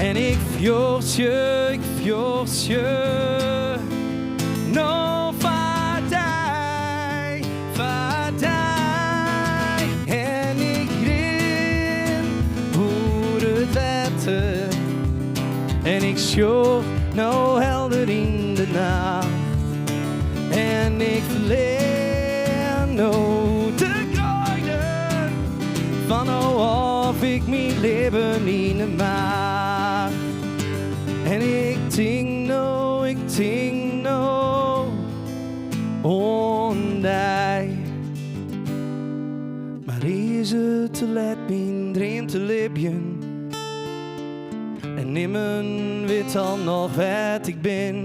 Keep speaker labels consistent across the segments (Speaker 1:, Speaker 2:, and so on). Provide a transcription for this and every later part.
Speaker 1: En ik fjord je, no vaardij, vaardij. En ik grin voor het wetter. En ik sjor nou helder in de nacht. En ik verleer nou de kruiden van of ik mijn leven in de maag. En ik ting nou ondij. Maar is het te laat mijn dream te leven? En niemand weet al nog wat ik ben.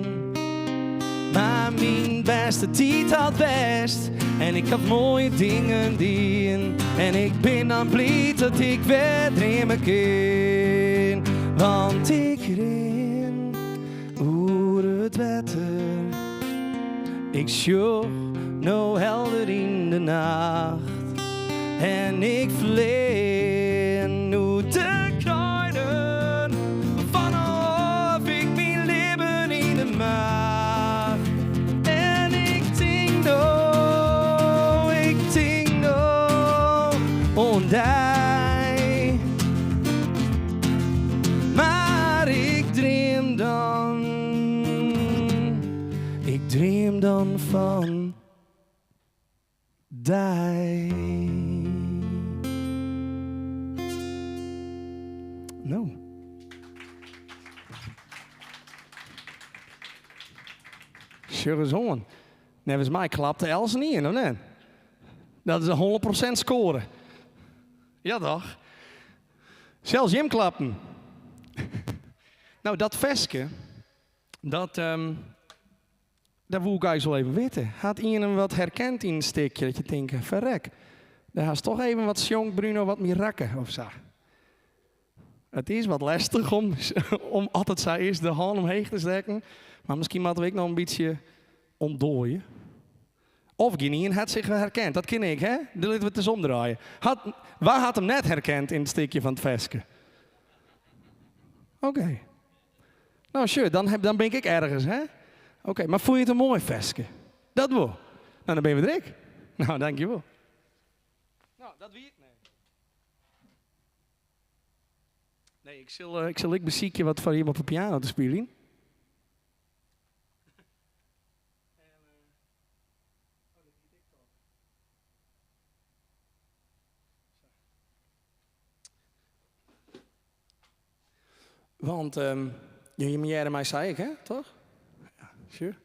Speaker 1: Maar mijn beste tijd had best. En ik had mooie dingen doen. En ik ben dan blij dat ik weer dreamen kan. Want ik ren oer het wetter. Ik sjor nou helder in de nacht. En ik vleer nu de kruiden van of ik mijn leven in de maag. En ik ting nou ondij. Maar ik dream dan van die. No. Sure zon. Nevens mij klapte Els niet in, of net? Dat is een 100% score. Ja toch? Zelfs Jim klappen. Nou, dat versje, dat wil ik eigenlijk wel even weten. Had iemand wat herkend in een stukje dat je denkt, verrek. Daar is toch even wat jong Bruno wat meer rakken of zo. Het is wat lastig om altijd zo eerst de hand omheen te steken. Maar misschien moeten we ook nog een beetje ontdooien. Of Guinean had zich herkend. Dat ken ik, hè? Dan laten we het eens omdraaien. Waar had hem net herkend in het stukje van het versje? Oké. Nou, sure, dan ben ik ergens, hè? Oké, maar voel je het een mooi versje? Dat wel. Nou, dan ben je weer dik. Nou, dankjewel. Nou, dat wie ik. Nee, ik zal beziekje wat van iemand op de piano te spelen. Want je meneer mij zei ik, hè? Toch? Ja, sure.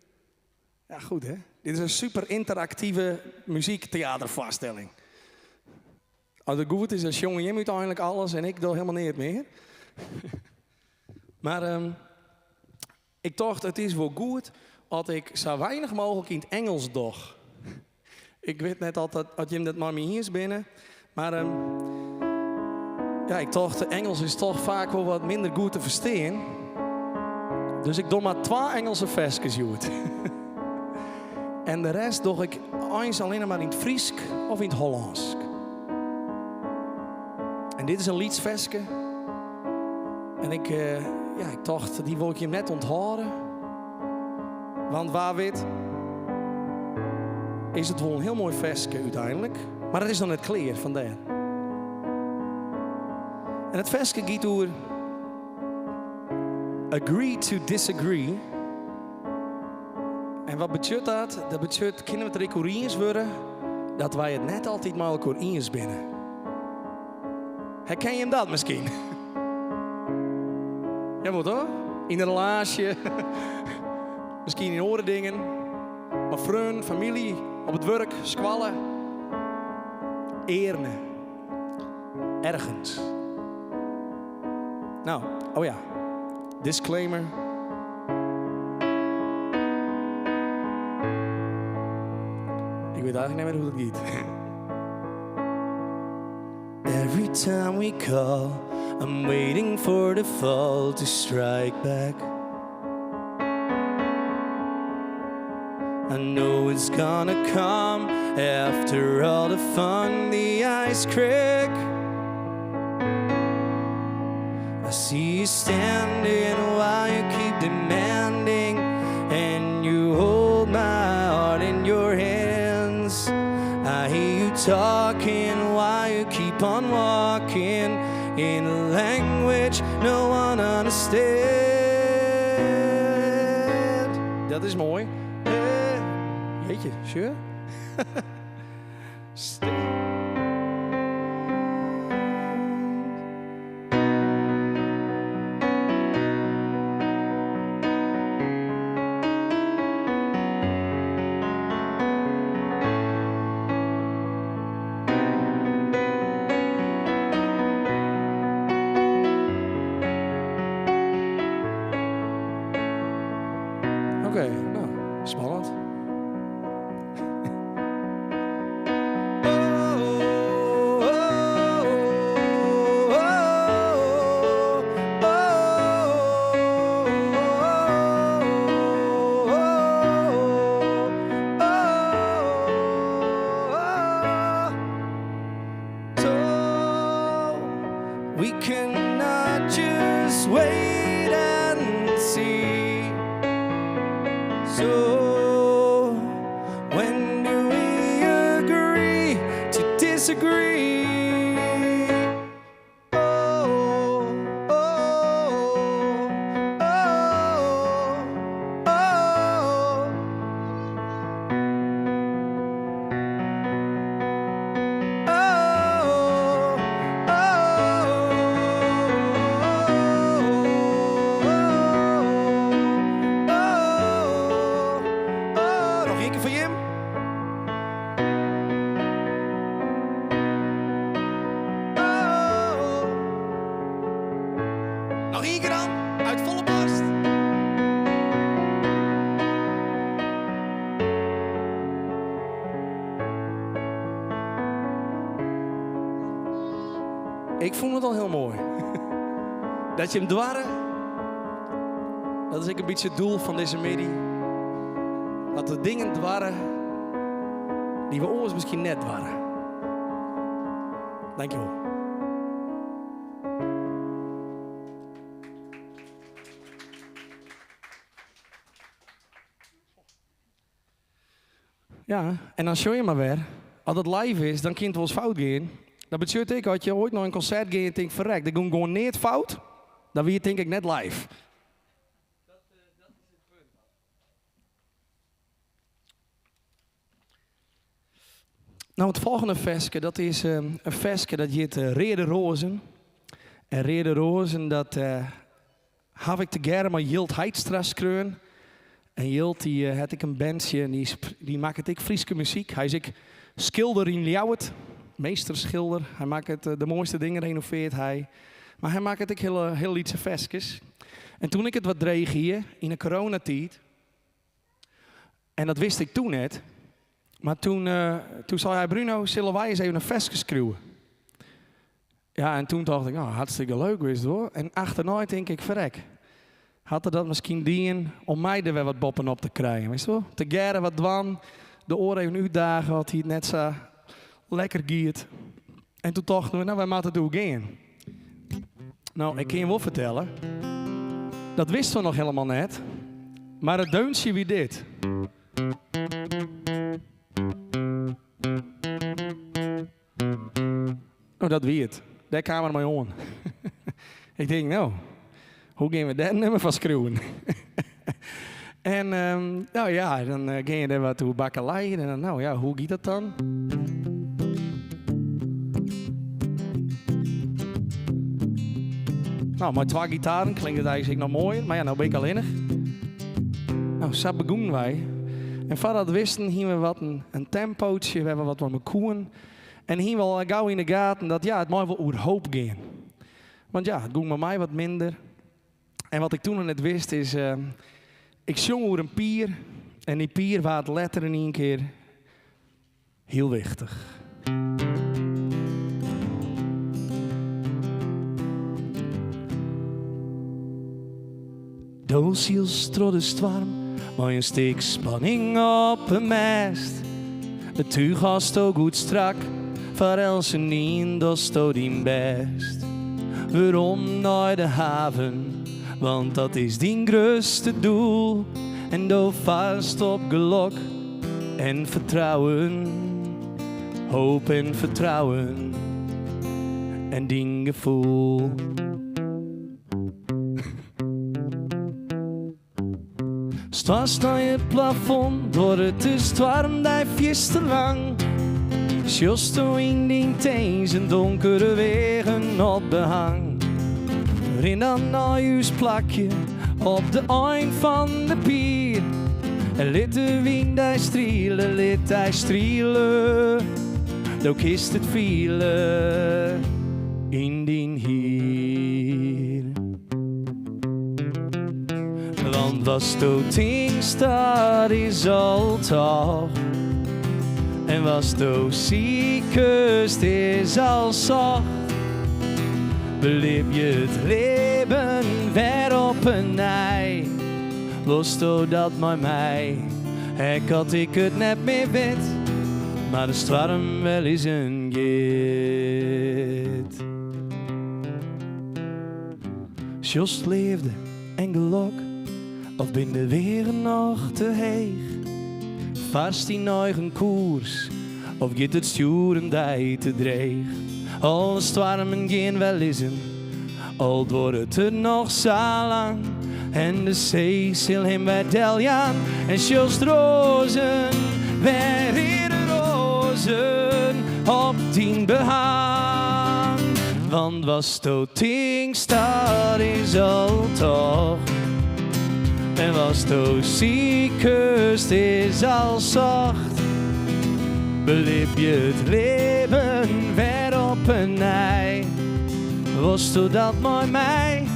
Speaker 1: Ja, goed, hè? Dit is een super interactieve muziektheatervoorstelling. Als het goed is, als jongen, je moet eigenlijk alles en ik doe helemaal niet meer. Maar ik dacht, het is wel goed dat ik zo weinig mogelijk in het Engels doe. Ik weet net altijd dat je dat maar hier is binnen. Maar ja, ik dacht, Engels is toch vaak wel wat minder goed te verstaan. Dus ik doe maar 2 Engelse versjes uit. En de rest doe ik eens alleen maar in het Fries of in het Hollands. En dit is een liedversje. En ik dacht, die wil ik je net onthouden. Want waar weet, is het wel een heel mooi versje uiteindelijk. Maar dat is dan het kleer vandaar. En het versje gaat over agree to disagree. En wat betekent dat? Dat betekent, kunnen we het recurrens worden, dat wij het net altijd maar elkaar eens binnen. Herken je hem dat misschien? Ja, wat hoor? In een relatie, misschien in andere dingen, maar vrienden, familie, op het werk, squallen, erne, ergens. Nou, oh ja, disclaimer. Ik weet eigenlijk niet meer hoe het gaat. Every time we call, I'm waiting for the fall to strike back. I know it's gonna come after all the fun, the ice crack. I see you standing while you keep demanding, and you hold my heart in your hands. I hear you talking while you keep on walking in a language no one understands. Dat is mooi. Jeetje, sure? Oké, nou, spannend. We cannot just wait and see. So when do we agree to disagree? Oh, oh, oh, oh. Nog één keer voor Jim. Nog één keer dan, uit volle borst. Ik vond het al heel mooi. Dat je hem dwarren, dat is ook een beetje het doel van deze midi. Dat we dingen dwarren die we ons misschien net dwarren. Dankjewel. Ja, en dan show je maar weer. Als het live is, dan kan het wel eens fout gaan. Dat betekent ik, als je ooit naar een concert gaat en denkt, verrek, dat ging gewoon niet fout. Dan wil je denk ik net live. Dat is het punt. Nou, het volgende versje, dat is een versje dat heet Rede Rozen. En Rede Rozen, dat heb ik te gerne met Jilt Heidstra schreeuwen. En Jilt, die had ik een bandje en die maakt ik Friese muziek. Hij is ik schilder in Ljouwert, meesterschilder. Hij maakt de mooiste dingen, renoveert hij. Maar hij maakt het ook heel lietse versjes. En toen ik het wat dreeg hier, in de coronatijd, en dat wist ik toen net, maar toen zei hij, Bruno, zullen wij eens even een versje schreeuwen? Ja, en toen dacht ik, nou, hartstikke leuk wist hoor. En achterna denk ik, verrek. Had er dat misschien dienen om mij er weer wat boppen op te krijgen, weet je wel? Te geren wat dwan, de oren even uitdagen, had hij het net zo lekker giert. En toen dachten we, nou, wij moeten het doen gaan. Nou, ik kan je wel vertellen, dat wisten we nog helemaal net, maar het deuntje wie dit. Nou, dat wie het. Daar kamer maar aan. Ik denk, nou, hoe gaan we dat nummer van schreeuwen? En nou ja, dan ging je er wat toe bakkelei. En dan, nou ja, hoe gaat dat dan? Nou, met twee gitaren klinkt het eigenlijk nog mooier. Maar ja, nou ben ik alleenig. Nou, zo begonnen wij. En voordat we wisten, hingen we wat een tempootje. We hebben wat met koeien. En hingen we al gauw in de gaten dat ja, het mag wel over hoop gaan. Want ja, het ging met mij wat minder. En wat ik toen nog net wist is, ik zong over een pier. En die pier was het letter in één keer heel wichtig. Doosiels troddest warm, maar een steek spanning op een mest. Het tuig was toch goed strak, voor elsen niet, dat stoot in best. Waarom naar de haven? Want dat is die grootste doel. En doe vast op geluk en vertrouwen. Hoop en vertrouwen. En die gevoel. Stars naar het plafond, door het is warm, die vies te lang. Sjost in die teens en donkere wegen op behang. Rin dan naar huis plakje op de eind van de pier. En liet de wind die strielen, liet hij strielen. Doe kist het vielen in die hier. Want was to things dat is al toch. En was to ziekest is al zacht. Beleef je het leven weer op een ei. Los to dat maar mij. Ik had ik het net meer wit. Maar de storm wel eens een git. Just leefde en geluk. Of ben de weer nog te heeg? Vast in eigen koers. Of gaat het sturen die te dreig? Alle stormen gaan wel eens in. Al wordt het nog zo lang. En de zee zal hem weer deljan. En just rozen, weer hier rozen op die behang. Want was to things dat is al toch. En was to ziekest is al zacht. Beleef je het leven weer op een ei. Was to dat mooi mij.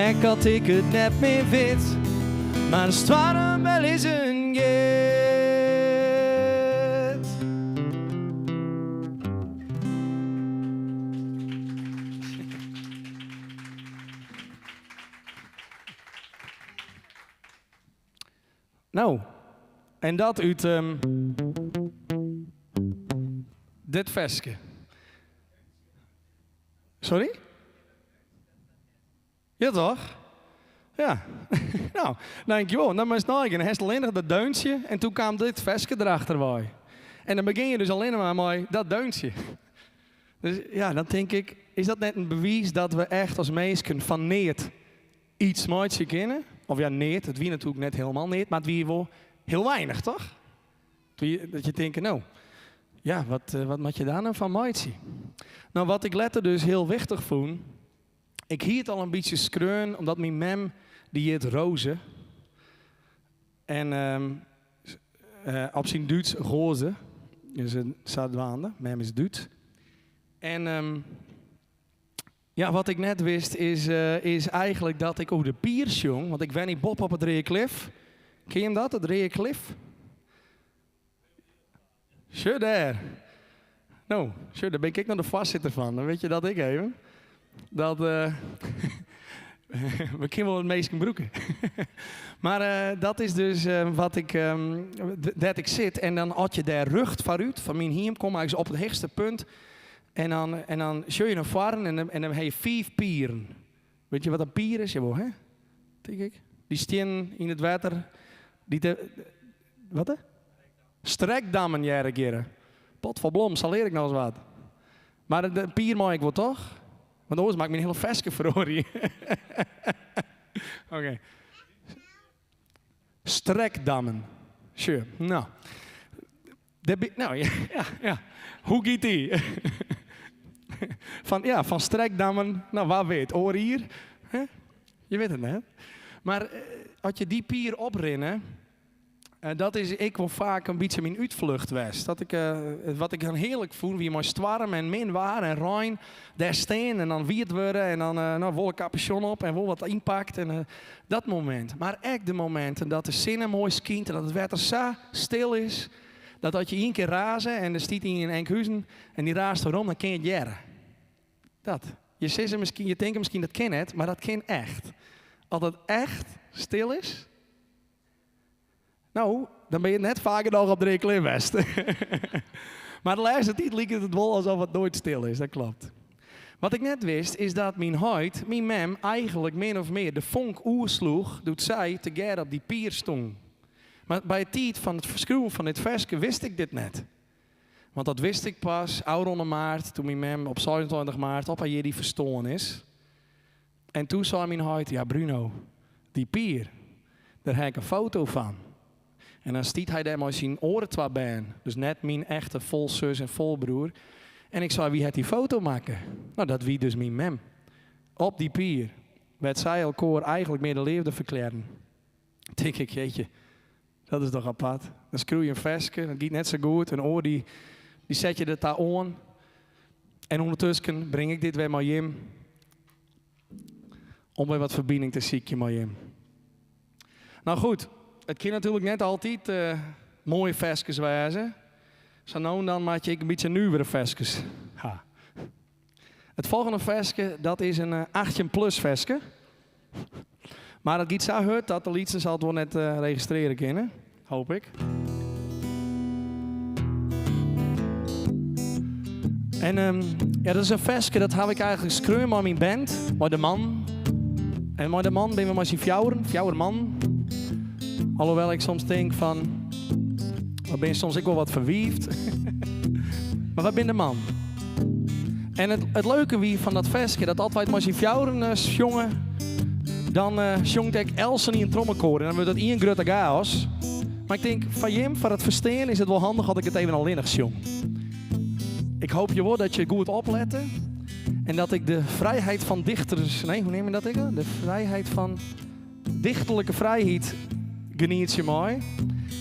Speaker 1: Ik had ik het net meer wit. Maar het storm wel eens een git. Nou, en dat uit dit versje. Sorry? Ja toch? Ja. Nou, dankjewel. Dan moest nog een heel alleen nog dat deuntje en toen kwam dit versje erachter bij. En dan begin je dus alleen maar met dat deuntje. Dus ja, dan denk ik, is dat net een bewijs dat we echt als mensen van neet iets moois kennen? Of ja, neet, het wie natuurlijk net helemaal neet, maar het wie wel heel weinig, toch? Dat je denkt, nou, ja, wat moet je daar nou van moois? Nou, wat ik letter dus heel wichtig vond, ik hield al een beetje skreun, omdat mijn mem, die heet Roze. En op zijn Duits Roze, dus een Zuidwaande, mem is Duits. En ja, wat ik net wist is eigenlijk dat ik over de piers jong, want ik ben niet Bob op het Reeklif. Ken je hem dat, het Reeklif? Sure there. Nou, sure, daar ben ik nog de vastzitter van. Dan weet je dat ik even. Dat, we kunnen wel het meest broeken. Maar dat is dus wat ik, dat ik zit. En dan had je daar rug vooruit. Van mijn hiem kom ik op het hoogste punt. En dan zul je naar voren en dan heb je 5 pieren. Weet je wat een pier is? Jawel, hè? Denk ik. Die staan in het water. Wat hè? Strekdammen, jaren keren. Pot van blom, zal leer ik nou eens wat. Maar de pier mag ik wel toch? Want anders maak ik me een hele veske verhorie. Oké. Strekdammen. Sure. Nou. Nou, ja. Hoe gaat die? Van strekdammen, nou waar weet, oor hier. Hè? Je weet het net. Maar als je die pier oprennen, dat is ik wel vaak een beetje mijn uitvlucht was. Dat ik, wat ik dan heerlijk voel, wie maar stwarm en min waar en Rijn daar staan en dan wierd worden en dan wel een capuchon op en wel wat inpakt en dat moment. Maar echt de momenten dat de zinnen mooi skient en dat het water zo stil is, dat als je 1 keer razen en er stiet in Enkhuizen en die raast erom, dan ken je het jaren. Dat. Je denkt misschien dat ken het, maar dat ken echt. Als het echt stil is, nou, dan ben je net vaker nog op de Reeklif. Maar de laatste tijd lijkt het wel alsof het nooit stil is, dat klopt. Wat ik net wist, is dat mijn huid, mijn mem, eigenlijk min of meer de vonk oersloeg, doet zij te ger op die pier stond. Maar bij het tijd van het verschuwen van dit versje wist ik dit net. Want dat wist ik pas, oude maart, toen mijn mem op 27 maart op haar die verstoren is. En toen zei mijn huid, ja Bruno, die pier, daar heb ik een foto van. En dan stiet hij daar maar zijn oren twee bij. Dus net mijn echte volzus en volbroer. En ik zei, wie had die foto maken? Nou, dat wie dus mijn mem. Op die pier werd zij elkaar eigenlijk meer de liefde verklaren. Denk ik, jeetje, dat is toch apart. Dan screw je een versje, dat gaat net zo goed. Een oor die zet je er daar aan. En ondertussen breng ik dit weer maar Jim. Om weer wat verbinding te zieken met Jim. Nou goed, het kan natuurlijk net altijd mooie versjes wezen. Zo nou en dan maak je een beetje nieuwere versjes. Ha. Het volgende versje, dat is een 18-plus versje. Maar dat gaat zo hard dat de liedjes zal het wel net registreren kunnen. Hoop ik. En ja, dat is een versje, dat heb ik eigenlijk geschreven met mijn band. Met de man. En met de man ben we maar zijn fjouwer man. Alhoewel ik soms denk van, wat ben je soms ook wel wat verwiefd. Maar wat ben de man? En het leuke wie van dat versje, dat altijd maar zijn fjouweren jongen. Dan jongt ik Elsen in een trommelkoor en dan wordt dat één grote chaos. Maar ik denk, van Jim, voor het verstaan is het wel handig dat ik het even alleenig zong. Ik hoop je wel dat je goed opletten. En dat ik de vrijheid van dichters... Nee, hoe neem je dat ik? De vrijheid van dichterlijke vrijheid geniet je mooi.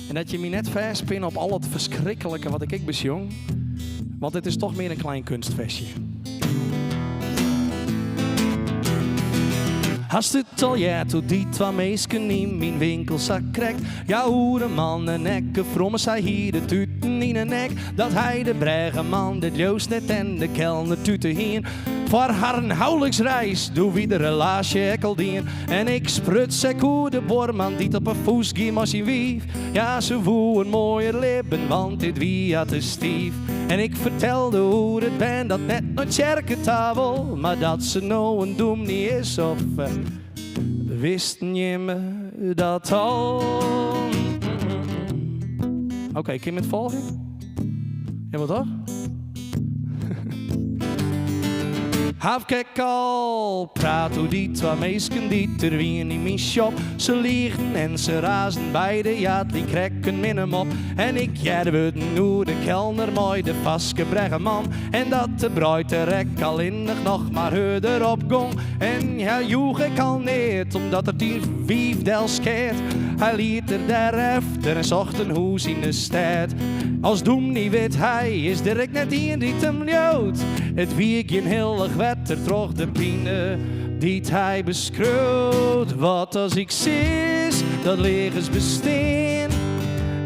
Speaker 1: En dat je me net verspint op al het verschrikkelijke wat ik bezjong. Want het is toch meer een klein kunstfestje. Hast het al ja, tot die twee meisken in mijn winkelzak krijgt. Ja, hoe de man en nekke vromme zei hier de tuten in de nek. Dat hij de brege man, de joost net en de kelner tuten heen. Voor haar een huwelijksreis, doe wie de relatie ekkeldien. En ik spruts ik hoe de boorman die op een voes ging als hij wief. Ja, ze woe een mooie lippen, want dit wie had de stief. En ik vertelde hoe het ben, dat net nooit kerkentafel. Maar dat ze nou een doem niet is, of wisten je me dat al? Oké, kun je met volgen? Ja, wat toch? Heb ik al praat hoe die twee meisken die ter wien in mijn shop. Ze liegen en ze razen beide, ja die krekken min hem op. En ik jerwe nu de kelner mooi de vastgebregge man. En dat de bruid de rek al innig nog maar heuder op gong. En ja joeg ik al niet, omdat er die wiefdel skeert. Hij liet er daar efter en zocht een hoes in de stad. Als doem niet weet hij, is direct net in die hem jood. Het wie ik in heel erg wetter troch de pine die hij beschreeuwt. Wat als ik zie, dat legens besteen.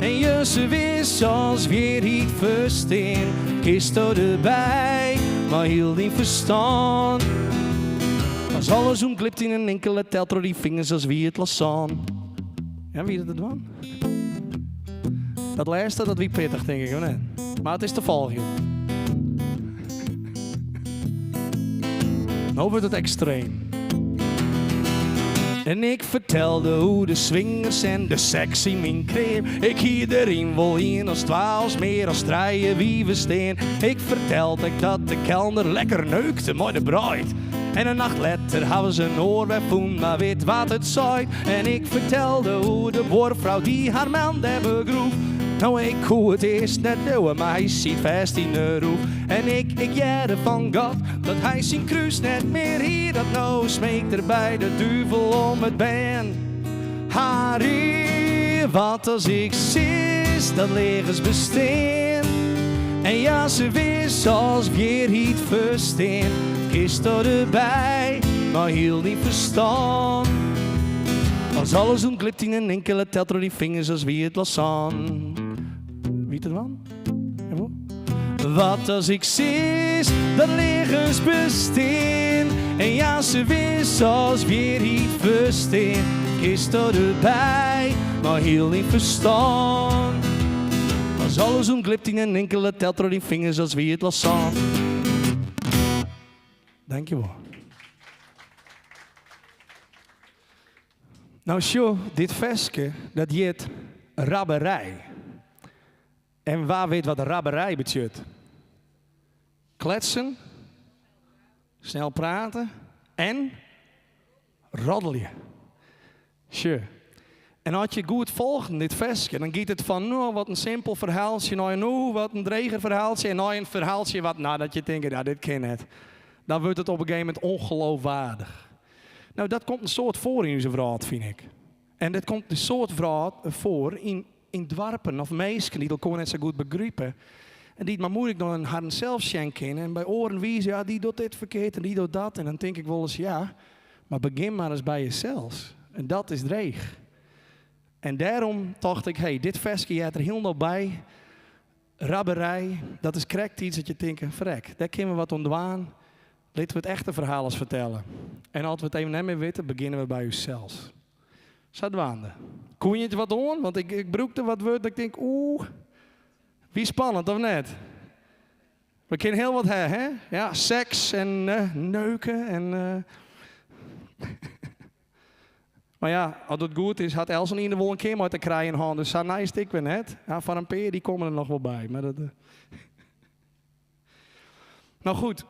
Speaker 1: En je ze wist als weer niet versteen. Kist erbij, maar hield niet verstand. Als alles omklipt in een enkele telt door die vingers als wie het lassan. Ja, wie het dan? Dat laatste, dat wie pittig, denk ik, of niet? Maar het is te volgen. Nou wordt het extreem. En ik vertelde hoe de swingers en de sexy min kreeg. Ik hier erin wil in als 12 meer als draaien wie we steen. Ik vertelde dat de kelner lekker neukte met de bruid. En een nacht later hadden ze een oor wegvoen, maar weet wat het zei. En ik vertelde hoe de boorvrouw die haar man hebben groef. Nou, ik hoe het is net doen, maar hij ziet vast in de roef. En ik jaren van God, dat hij zijn kruis net meer hier. Dat nou smeekt er bij de duivel om het ben. Harry, wat als ik zie, dat legens besteen. En ja, ze wist als weer niet versteen. Kist erbij, maar hield niet verstaan. Als alles omklipt in een enkele telt door die vingers als wie het was aan. Wie het dan? Wat als ik zie, dat legens besteen. En ja, ze wist als weer niet versteen. Kist erbij, maar hield niet verstaan. Als alles omklipt in een enkele telt door die vingers als wie het was aan. Dankjewel. Nou, show, dit versje, dat heet rabberij. En waar weet wat rabberij betekent? Kletsen, snel praten en roddelen. Show. En als je goed volgt dit versje, dan gaat het van nou wat een simpel verhaaltje, naar nou wat een dreger verhaaltje en naar een verhaaltje wat, nou dat je denkt, nou dit ken het. Dan wordt het op een gegeven moment ongeloofwaardig. Nou, dat komt een soort voor in onze verhaal, vind ik. En dat komt een soort verhaal voor in dwarpen of meisjes die elkaar net zo goed begrijpen. En die het maar moeilijk door een harde zelf schenken. En bij oren wijzen, ja, die doet dit verkeerd en die doet dat. En dan denk ik wel eens, ja, maar begin maar eens bij jezelf. En dat is dreig. En daarom dacht ik, hey, dit versje, je hebt er heel nog bij. Rabberij, dat is correct iets dat je denkt, verrek, daar kunnen we wat ontwaan. Laten we het echte verhaal eens vertellen. En als we het even niet meer weten, beginnen we bij onszelf. Zadwaande. Kon je het wat doen? Want ik broekte wat woord. Ik denk, wie spannend of net? We kunnen heel wat hebben, hè? Ja, seks en neuken en... Maar ja, als het goed is, had Elsen in de wel een keer maar te krijgen in hand. Dus zo nice ik weer net. Ja, van een peer, die komen er nog wel bij. Maar dat... Nou goed.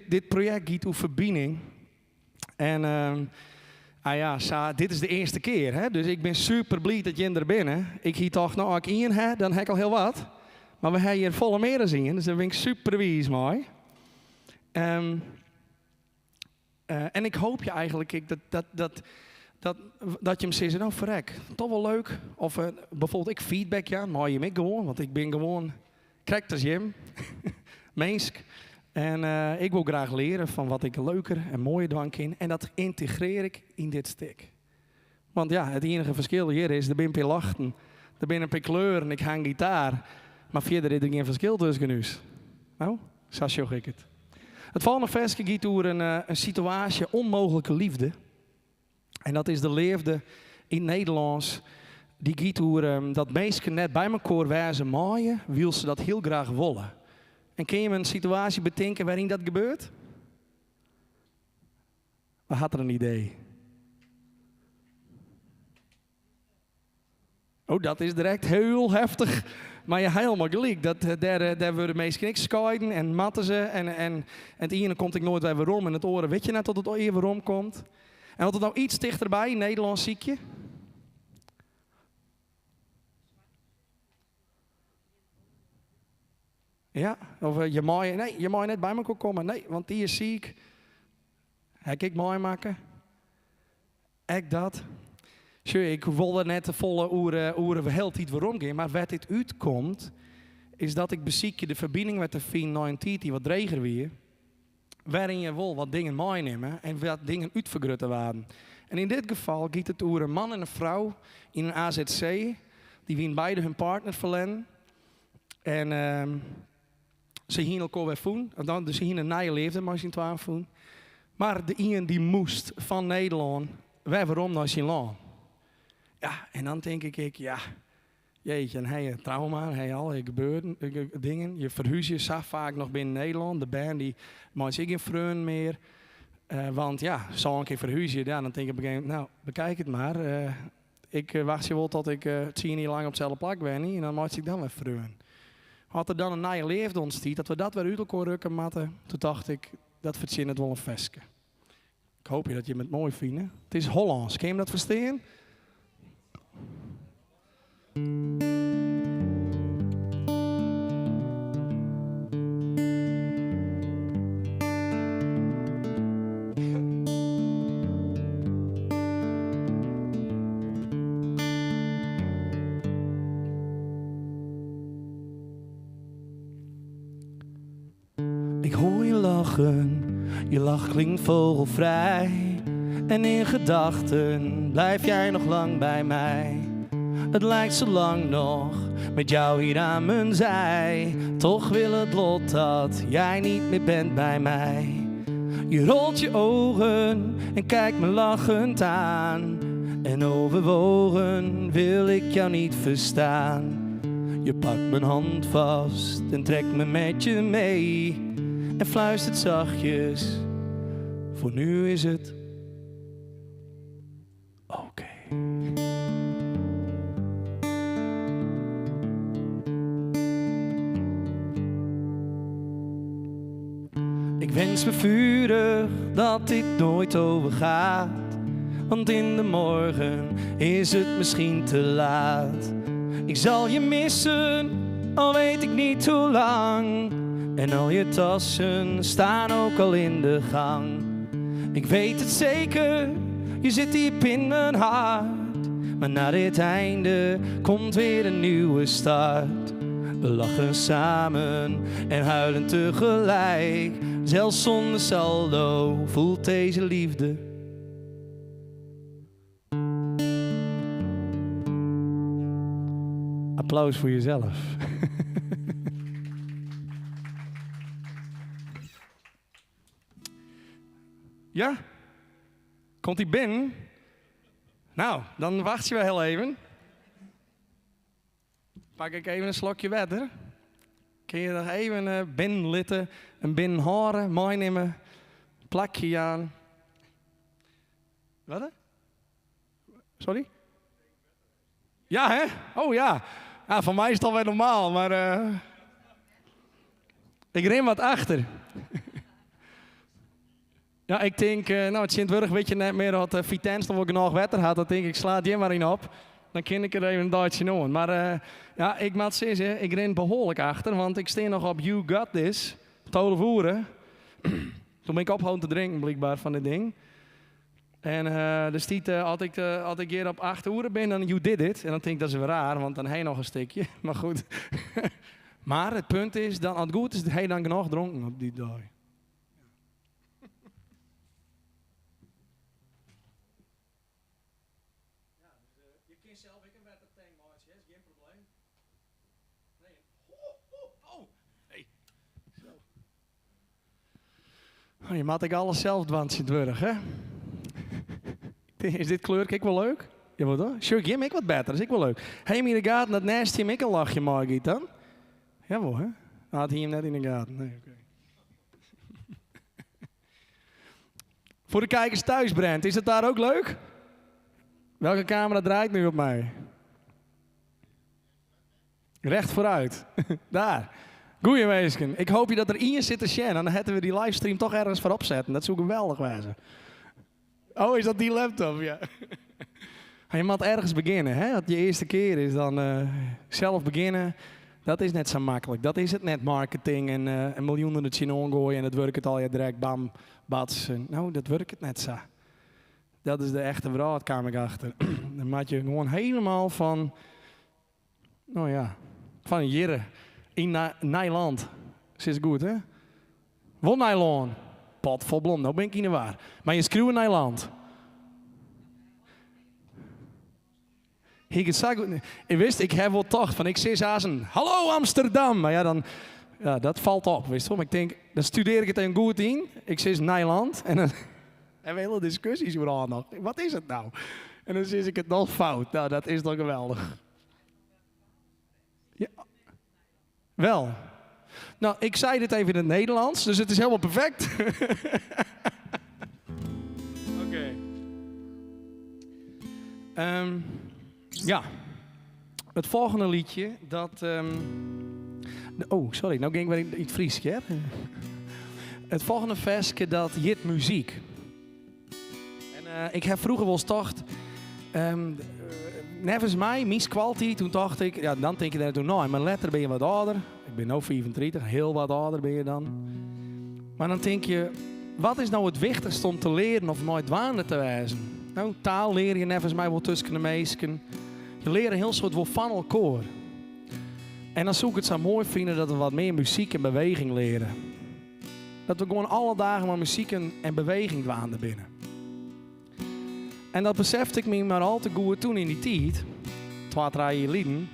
Speaker 1: Dit project gaat over verbinding. En dit is de eerste keer. Hè? Dus ik ben super blij dat je er bent. Ik hier toch, nou, als ik één heb, dan heb ik al heel wat. Maar we hebben hier volle meer zien. Dus daar ben ik super wies mooi. En ik hoop je eigenlijk dat je hem zegt, nou verrek, toch wel leuk. Of bijvoorbeeld ik feedback, ja, maar je mij gewoon. Want ik ben gewoon, krijg als Jim, mensk. En ik wil graag leren van wat ik leuker en mooier dan kan. En dat integreer ik in dit stuk. Want ja, het enige verschil hier is, er ben een paar lachten, er ben een paar kleuren, ik hang gitaar. Maar verder is er geen verschil tussen ons. Nou, zo zeg ik het. Het volgende versje gaat over een situatie onmogelijke liefde. En dat is de liefde in het Nederlands. Die gaat over dat mensen net bij elkaar wezen maaien, wil ze dat heel graag willen. En kun je me een situatie bedenken waarin dat gebeurt? We hadden een idee. Oh, dat is direct heel heftig. Maar je helemaal gelijk. Daar worden mensen niks scheiden en matten ze. En het ene komt ik nooit weer waarom. En het oren weet je net tot het eer waarom komt. En als het nou iets dichterbij, in Nederlands zie je. Ja, of je mag net bij me komen. Nee, want die is ziek. Heb ik mooi maken? Ik dat. Ik wilde net de volle oren we heel tijd waarom gaan. Maar wat dit uitkomt, is dat ik beziek de verbinding met de fin 19 die wat dreger weer. Waarin je wel wat dingen meenemen en wat dingen uitvergrutten waren. En in dit geval gaat het over een man en een vrouw in een AZC. Die wien beide hun partner verlenen. En ze gingen elkaar weer voelen. Dus ze gingen een nieuwe leven, maar ze twaalf voelen. Maar de een die moest van Nederland weer waarom naar zijn land. Ja, en dan denk ik, ja, jeetje, en hij heeft trauma, hij al gebeurde dingen. Je verhuis je zo vaak nog binnen Nederland. De band die maakt zich geen vriend meer. Want ja, zo een keer verhuizen, ja, dan denk ik op een gegeven moment, nou, bekijk het maar. Ik wacht je wel tot ik 10 jaar lang op dezelfde plek ben en dan maak ik dan weer vriend. Had er dan een nieuwe leefde ontstiet, dat we dat weer uit elkaar rukken matten. Toen dacht ik, dat verzin het wel een versje. Ik hoop je dat je het mooi vindt. Het is Hollands, kun je dat verstaan? Ik hoor je lachen, je lach klinkt vogelvrij. En in gedachten blijf jij nog lang bij mij. Het lijkt zo lang nog met jou hier aan mijn zij. Toch wil het lot dat jij niet meer bent bij mij. Je rolt je ogen en kijkt me lachend aan. En overwogen wil ik jou niet verstaan. Je pakt mijn hand vast en trekt me met je mee. en fluistert zachtjes. Voor nu is het oké. Ik wens me vurig dat dit nooit overgaat. Want in de morgen is het misschien te laat. Ik zal je missen, al weet ik niet hoe lang. En al je tassen staan ook al in de gang. Ik weet het zeker, je zit diep in mijn hart. Maar na dit einde komt weer een nieuwe start. We lachen samen en huilen tegelijk. Zelfs zonder saldo voelt deze liefde. Applaus voor jezelf. Ja? Komt hij binnen? Nou, dan wacht je wel heel even. Pak ik even een slokje water. Kun je nog even binnenlitten en binnenhoren, mooi nemen, plakje aan. Wat? Sorry? Ja, hè? Oh ja. Ja, voor mij is het alweer normaal, maar ik ren wat achter. Ja, ik denk, het Sint-Wurg weet je net meer dat Vitens nog wel genoeg water had. Dan denk ik, sla die maar in op. Dan kan ik er even een Duitsje doen. Maar ja, ik moet zeggen, ik ren behoorlijk achter. Want ik sta nog op You Got This. Tolen voeren. Toen ben ik opgehouden te drinken, blijkbaar, van dit ding. En er stiet, als ik hier op 8 uur ben, dan You Did It. En dan denk ik, dat is weer raar, want dan heb je nog een stukje. Maar goed. Maar het punt is, dan, als het goed is, heb je dan genoeg dronken op die dag. Oh, je maakt ik alles zelf doen, Sint-Wurg, hè? Is dit kleur ik wel leuk? Ja, wat dan? Sure, geef me wat beter, is ik wel leuk. Heb je hem in de gaten dat naast je ik een lachje maakt dan? Jawel, hè? Had hij hem net in de gaten? Nee, oké. Voor de kijkers thuis, Brent, is het daar ook leuk? Welke camera draait nu op mij? Recht vooruit. Daar. Goeie wezen. Ik hoop je dat er in je zit te shen. En dan hebben we die livestream toch ergens voor opzetten. Dat zou geweldig wezen. Oh, is dat die laptop? Ja. Je moet ergens beginnen. Hè? Dat je eerste keer is dan zelf beginnen. Dat is net zo makkelijk. Dat is het net marketing en miljoenen het zien omgooien. En dat werkt het al je direct bam, bats. Nou, dat werkt het net zo. Dat is de echte verhaal, kwam ik achter. Dan maak je gewoon helemaal van... Nou ja, van een jirre. In Nijland. Is goed, hè? Wat Nijland? Pot vol blom, nou ben ik niet waar. Maar je schreeuwt Nijland. Ik wist, ik heb wel tocht van, ik zie een hallo Amsterdam. Maar ja, dan, ja, dat valt op, wist je wel. Maar ik denk, dan studeer ik het een goed in. Ik zie Nijland. En dan hebben we hele discussies over nog. Wat is het nou? En dan zie ik het nog fout. Nou, dat is toch geweldig. Ja. Wel. Nou, ik zei dit even in het Nederlands, dus het is helemaal perfect. Oké. Ja. Het volgende liedje, dat... oh, sorry, nou ging ik weer in het Fries, hè? Het volgende versje, dat jit muziek. En ik heb vroeger wel eens gedacht... Nevens mij, Mies Quality, toen dacht ik, ja, dan denk je daar toen, nou, maar letter ben je wat ouder. Ik ben nu 35, heel wat ouder ben je dan. Maar dan denk je, wat is nou het wichtigste om te leren of nooit waande te wijzen? Nou, taal leer je nevens mij wel tussen de meesken. Je leert een heel soort wel van elkaar. En dan zou ik het zo mooi vinden dat we wat meer muziek en beweging leren. Dat we gewoon alle dagen maar muziek en beweging waanden binnen. En dat besefte ik me maar al te goed toen in die tijd, 2-3 jaar geleden,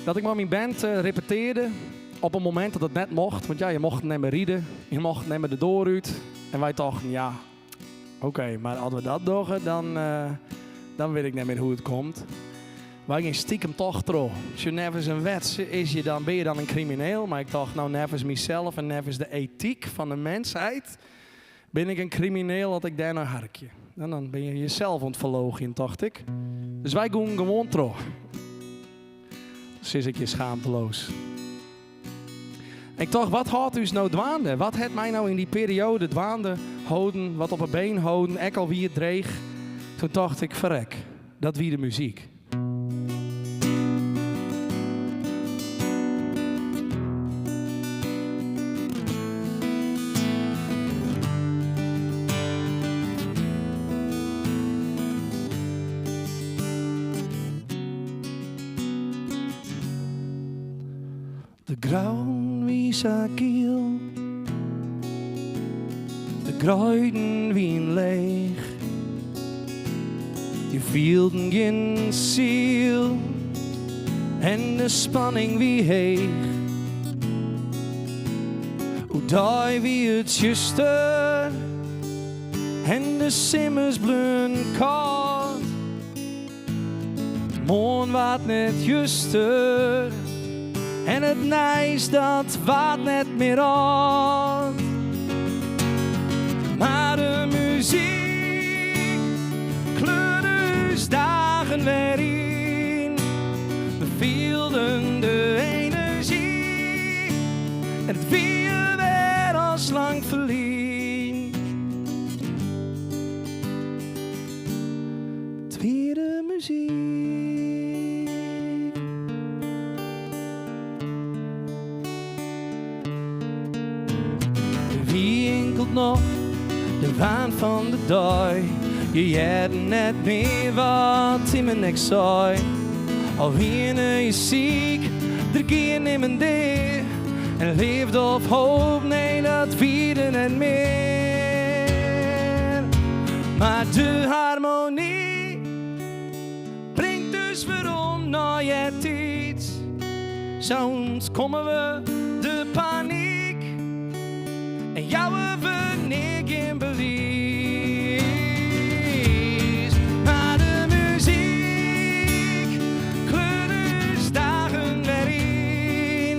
Speaker 1: dat ik maar mijn band repeteerde op een moment dat het net mocht. Want ja, je mocht niet meer rijden, je mocht niet meer de door uit. En wij dachten, ja, oké, maar als we dat doen, dan weet ik niet meer hoe het komt. Wij gaan stiekem toch trouw. Als je nevens een wet is, ben je dan een crimineel. Maar ik dacht, nou nevens mezelf en nevens de ethiek van de mensheid... ben ik een crimineel dat ik daar naar harkje. En dan ben je jezelf aan het verloochenen, dacht ik. Dus wij gaan gewoon trouw. Dus is ik je schaamteloos. Ik dacht, wat houdt u nou dwaande? Wat heeft mij nou in die periode dwaande houden, wat op een been houden, ek al wie het dreig? Toen dacht ik, verrek, dat wie de muziek. De grauwen wie kiel, de kruiden wie leeg, je vielden geen ziel en de spanning wie heeg. Hoe die wie het juiste en de simmers blun koud, morgen wat net juiste. En het nijs dat waard net meer aan. Maar de muziek kleurde dus dagen weer in. We vielden de energie. En het viel weer als lang verlien. Het weer de muziek. Nog de waan van de dag. Je hebt net meer wat in mijn nek zei. Al wie je ziek, er keer nemen deel. En leeft op hoop, nee dat vierde net meer. Maar de harmonie brengt dus waarom naar je tijd. Soms komen we de paniek en jouw ik in belies. Maar de muziek kleurde dus dagen weer in.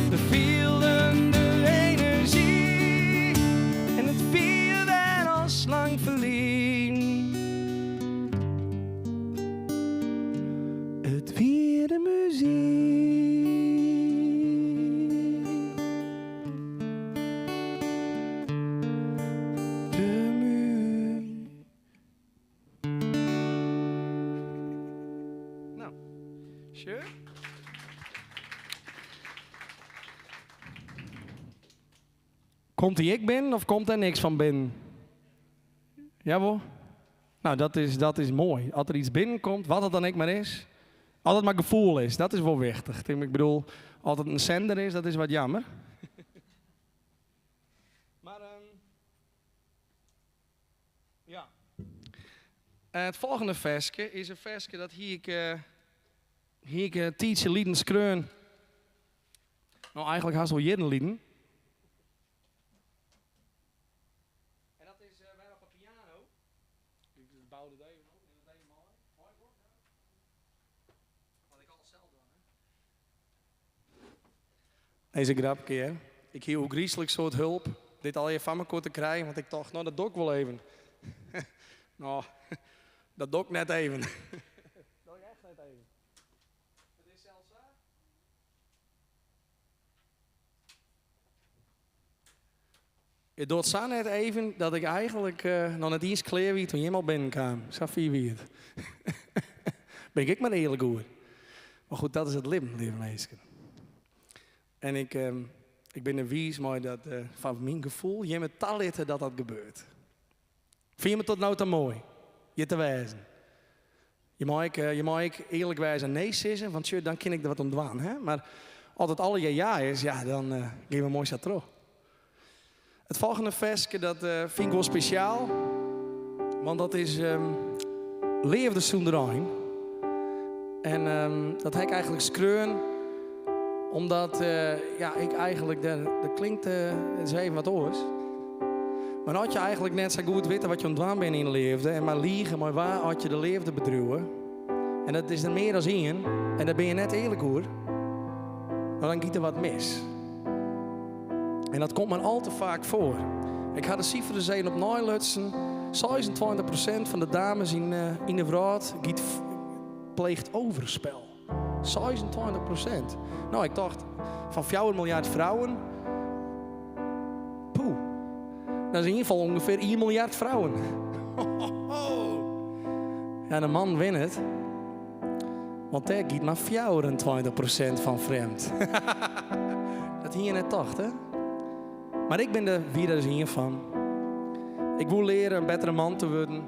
Speaker 1: We vielden de energie en het viel weer als lang verlien. Het weer de muziek. Sure. Komt die ik binnen of komt er niks van binnen? Jawel? Nou, dat is mooi. Als er iets binnenkomt, wat het dan ook maar is. Als het maar gevoel is, dat is wel wichtig. Ik bedoel, als het een zender is, dat is wat jammer. Maar, ja. Het volgende versje is een versje dat hier ik tietje lieden skreun. Nou, eigenlijk haast wel jeden lieden. En dat is weer op een piano. Ik bouwde het even op. Dat is mooi. Mooi hoor. Wat ik alles zelf doe. Deze grapje, hè. Ik hier ook griezelig soort hulp. Dit al even van me kort te krijgen, want ik dacht, nou dat doe ik wel even. Nou, dat doe ik net even. Dat doe ik echt net even. Je doet zo net even dat ik eigenlijk nog net eens kleer wie toen je eenmaal binnenkwam. Zo vier wie het. Ben ik maar eerlijk goed. Maar goed, dat is het leven, lieve mensen. En ik ben er wies maar dat van mijn gevoel, je met talenten dat gebeurt. Vind je me tot nou te mooi? Je te wijzen. Je mag eerlijk wijzen nee zeggen, want dan kan ik er wat om doen. Hè? Maar als het alle ja is, ja, dan gaan we mooi zo terug. Het volgende versje, dat vind ik wel speciaal. Want dat is Leefde Soenderijn. En dat heb ik eigenlijk skreun. Omdat ik eigenlijk, dat klinkt eens even wat oors. Maar had je eigenlijk net zo goed weten wat je aan het doen bent in het leven. En maar liegen, maar waar had je de leefde bedruwen. En dat is er meer dan één. En daar ben je net eerlijk hoor. Maar dan gaat er wat mis. En dat komt me al te vaak voor. Ik had de cijfers zien op Nijlutsen. 26% van de dames in de wereld pleegt overspel. 26%. Nou, ik dacht van 4 miljard vrouwen. Poeh. Dat is in ieder geval ongeveer 1 miljard vrouwen. Ja, de man wint het. Want daar gaat maar 24% van vreemd. Dat hier net dacht, hè? Maar ik ben er weer hiervan. Ik wil leren een betere man te worden.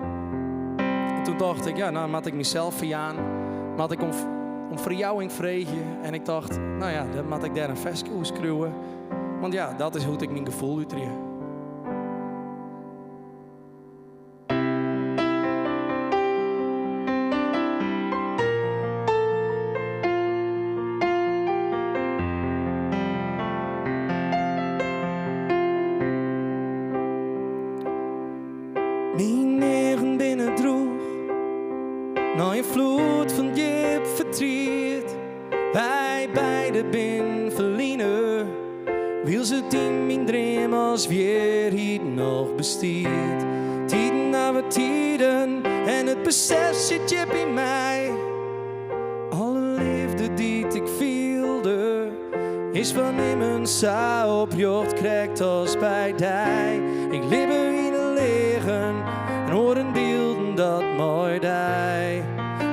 Speaker 1: En toen dacht ik, ja, nou moet ik mezelf verjaan. Moet ik om verjouwing vregen. En ik dacht, nou ja, dan moet ik daar een vestje schreeuwen. Want ja, dat is hoe ik mijn gevoel uitdruk. Mijn negen binnen droeg, na een vloed van diep verdriet. Wij beiden bin verliezen, wil ze in mijn droom als weer hier nog bestiert. Tijden na we tijden en het besef zit je bij mij. Alle liefde die ik voelde, is van in mijn zaal op jocht krijgt als bij dij. Ik leef in een liggen en horen deelden dat mooi dij.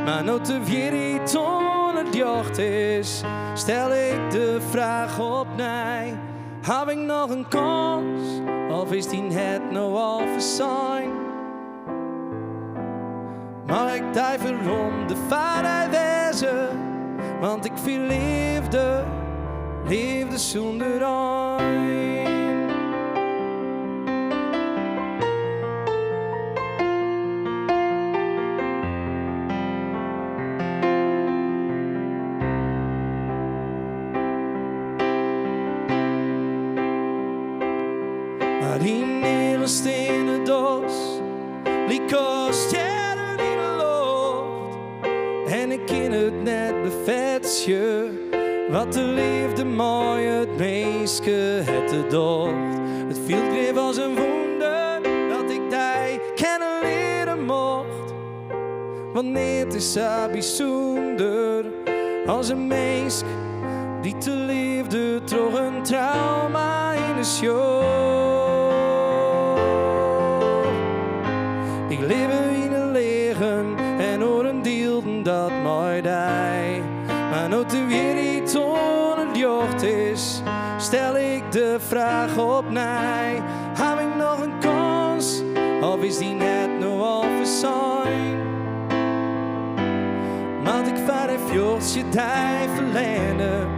Speaker 1: Maar nou te weer ton het jocht is, stel ik de vraag op mij. Heb ik nog een kans, of is die het nou al verzijn? Mag ik daar om de vader wezen, want ik viel liefde zonder een. Maar die neerst in de doos, liek als sterren in de lucht. En ik ken het net bevetje, wat de liefde mooi het meeske het de docht. Het viel grif als een wonder, dat ik die kennen leren mocht. Want het is zo bijzonder, als een meesk die te liefde trog een trauma in de show. Ik leef in een liggen en hoor een deelden dat mooi dij. Maar nou te weer iets onder het jocht is, stel ik de vraag op mij. Heb ik nog een kans, of is die net nou al verzijn? Want ik vaar even je die verlenen,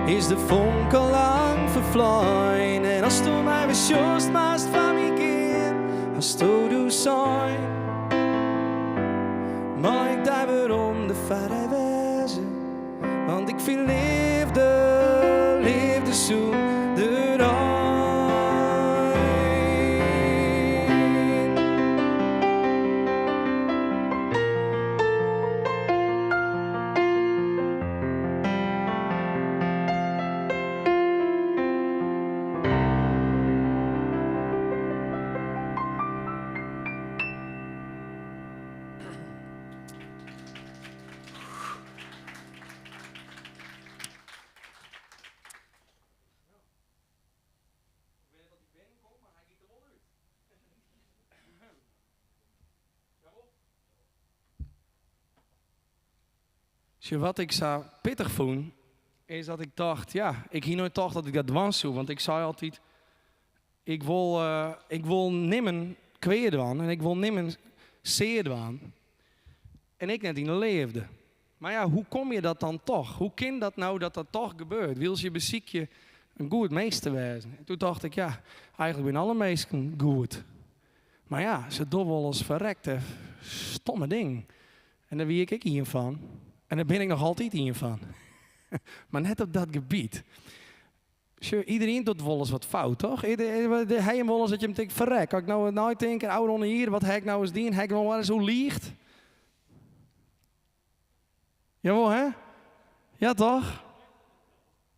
Speaker 1: is de vonk al lang vervloeien. En als du mij beschost maast van mij keer, als du zijn. Maar ik daar weer om de vader wezen, want ik vind liefde zonder een. Wat ik zo pittig vond, is dat ik dacht, ja, ik hier nooit dacht dat ik dat dwans zou. Want ik zei altijd, ik wil nimmen kweer dwan en ik wil nimmen zeer dwan. En ik net in de leefde. Maar ja, hoe kom je dat dan toch? Hoe kan dat nou dat toch gebeurt? Wil je beziek je een goed meester wezen? En toen dacht ik, ja, eigenlijk zijn alle meesten goed. Maar ja, ze doen wel eens verrekte stomme ding. En daar wie ik hiervan. En daar ben ik nog altijd hiervan. Maar net op dat gebied. Iedereen doet wel eens wat fout, toch? Hij hem wel eens dat je hem denkt, verrek. Kan ik nou nooit denken, oude onder hier, wat heb ik nou eens dien? Heb ik wel eens hoe liegt? Jawel, hè? Ja, toch?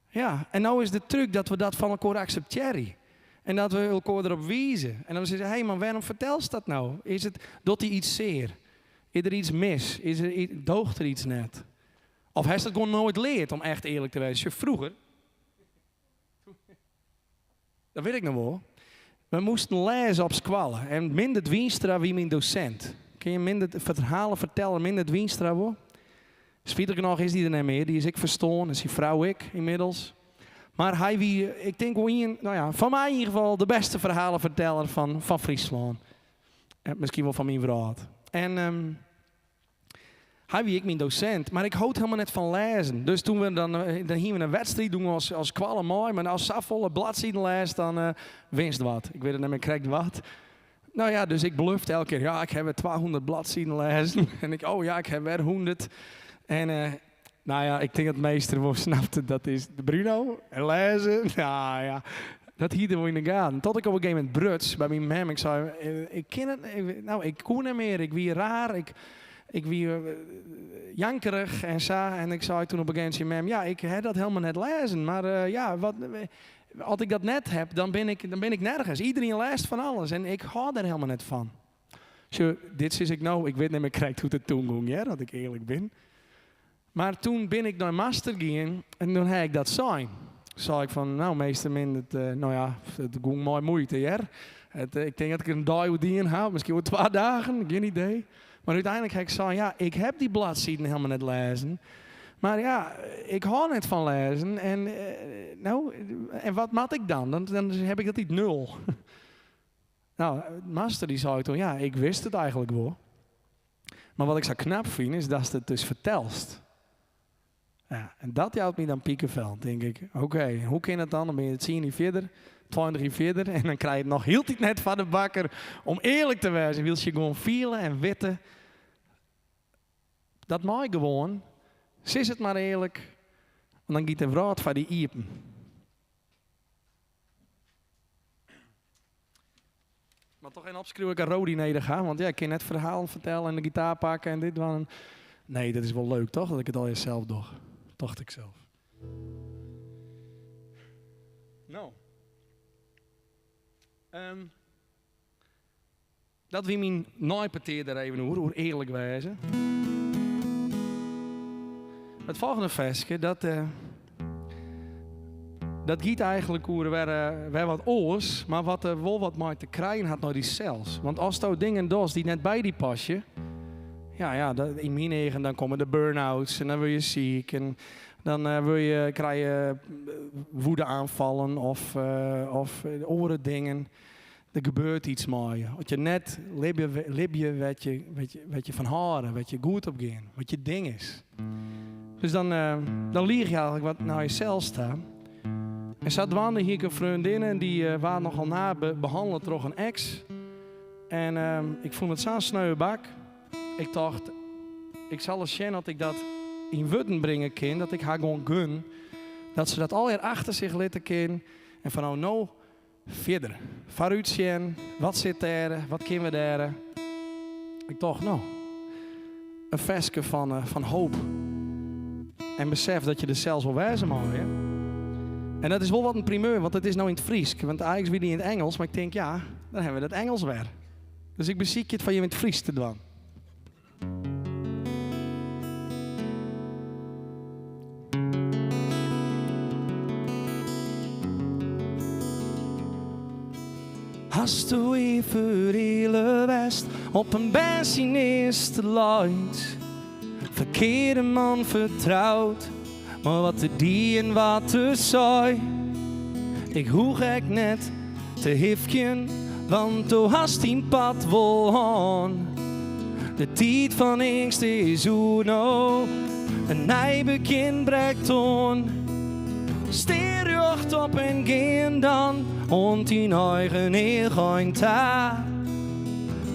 Speaker 1: Ja, en nou is de truc dat we dat van elkaar accepteren. En dat we elkaar erop wijzen. En dan zeggen ze, hé, maar waarom vertel je dat nou? Doet hij iets zeer? Is er iets mis? Doogt er iets net? Of heeft het gewoon nooit geleerd om echt eerlijk te wezen? Vroeger, dat weet ik nog wel. We moesten lezen op squallen. En Mindert Wienstra wie mijn docent. Kun je Mindert verhalen vertellen? Mindert Wienstra wel? Spietig genoeg is die er niet meer. Die is ik verstoon. Dat is die vrouw ik inmiddels. Maar hij wie, ik denk wel van mij in ieder geval de beste verhalenverteller van Friesland. En misschien wel van mijn vrouw. En hij wie ik mijn docent. Maar ik houd helemaal net van lezen. Dus toen we dan hier een wedstrijd doen als kwallen mooi. Maar als volle bladzijden leest, dan winst wat. Ik weet het niet meer, krijg wat. Nou ja, dus ik blufte elke keer. Ja, ik heb 200 bladzijden lezen. En ik heb weer 100. En nou ja, ik denk dat meester wel snapte, dat is de Bruno. En lezen, nou ja, dat hield we in de gaten. Tot ik op een gegeven moment bruts bij mijn mem. Ik zei, ik ken het, ik kon niet meer. Ik wie raar, ik wie jankerig en zo. En ik zei toen op een gegeven moment, mem, ja, ik heb dat helemaal net lezen. Maar als ik dat net heb, dan ben ik nergens. Iedereen leest van alles en ik hou er helemaal net van. Zo, dit is ik nou, ik weet niet meer krijgt hoe het toen ging, ja, dat ik eerlijk ben. Maar toen ben ik naar master gegaan en toen heb ik dat zijn. Zei ik van, nou meester, het ging mooi moeite, ja. Ik denk dat ik een dag die heb, misschien wel 2 dagen, geen idee. Maar uiteindelijk heb ik gezegd, ja, ik heb die bladzijden helemaal net lezen. Maar ja, ik hou net van lezen en wat maak ik dan? Dan heb ik dat niet 0. Nou, master die zei toen, ja, ik wist het eigenlijk wel. Maar wat ik zo knap vind, is dat je het dus vertelst. Ja, en dat houdt me dan piekenveld, denk ik. Oké, hoe kan het dan? Dan ben je het 10 jaar verder, 20 jaar verder. En dan krijg je het nog heel tijd net van de bakker. Om eerlijk te wezen, wil je gewoon vielen en witten. Dat mag gewoon. Sis het maar eerlijk. En dan gaat de vrouw van die iepen. Maar toch geen opschreeuwen, ik aan Rodi neder gaan. Want ja, ik kan net verhalen vertellen en de gitaar pakken en dit. Nee, dat is wel leuk toch? Dat ik het al eens zelf doe. Dacht ik zelf. Nou. Dat wie mijn naaiparteer daar even hoe eerlijk wijzen. Het volgende versje, dat gaat eigenlijk over weer wat oors, maar wat wel wat maar te krijgen had naar die cels. Want als er dingen doet die net bij die pasje, in mijn eigen dan komen de burn-outs en dan word je ziek en dan krijg je woedeaanvallen of andere dingen. Er gebeurt iets moois. Wat je net lib je wat je van haren, wat je goed op gaat, wat je ding is. Dus dan lieg je eigenlijk wat naar jezelf staat. En zat wanden hier een vriendin en die waren nogal na behandeld door een ex. En ik vond het zo'n sneuwe bak. Ik dacht, ik zal eens zien dat ik dat in Wutten brengen kan, dat ik haar gewoon gun. Dat ze dat alweer achter zich laten kan. En van nou verder. Vooruit zien, wat zit er, wat kunnen we daar. Ik dacht, een versje van hoop. En besef dat je er zelfs wel wijzen mag. Hè? En dat is wel wat een primeur, want het is nou in het Fries. Want eigenlijk weer niet in het Engels, maar ik denk, ja, dan hebben we dat Engels weer. Dus ik beziek je het van je in het Fries te doen. Als du even hele West op een benzinist te luid. Verkeerde man vertrouwd, maar wat te die en wat te saai. Ik hoeg ik net te hifken, want tu hast in pad wel aan. De tijd van angst is uno, een nijbekend breekt on. Steer recht op en gaan dan, und in eigen eigen taal.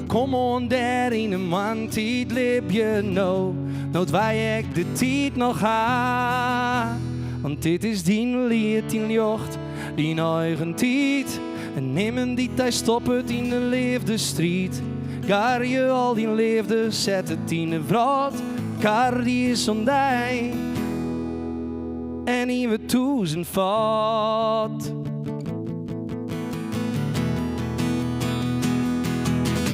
Speaker 1: Kom on daar in de man, tijd leef je nou. Nood wij ik de tijd nog ha. Want dit is die lied, die jocht, die eigen tijd. En nemen die tijd stoppen in de leefde strijd. Gar je al die leefde, zet het in de vraat. kar die is ondij. En hier we toe zijn vat.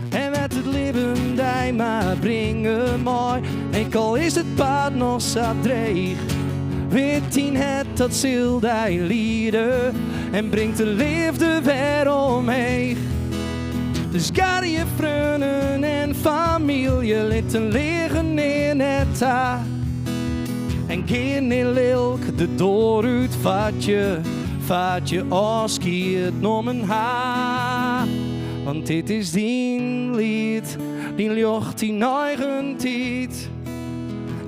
Speaker 1: En met het leven die maar brengen mooi. En al is het paard nog zo dreig. Weet hij het dat zil die lieden. En brengt de liefde weer omheen. Dus ga je vrienden en familie laten liggen in het taal. En geen in lilk de door uit vaat je afschiet om een haar. Want dit is die lied, die lucht die eigen tijd.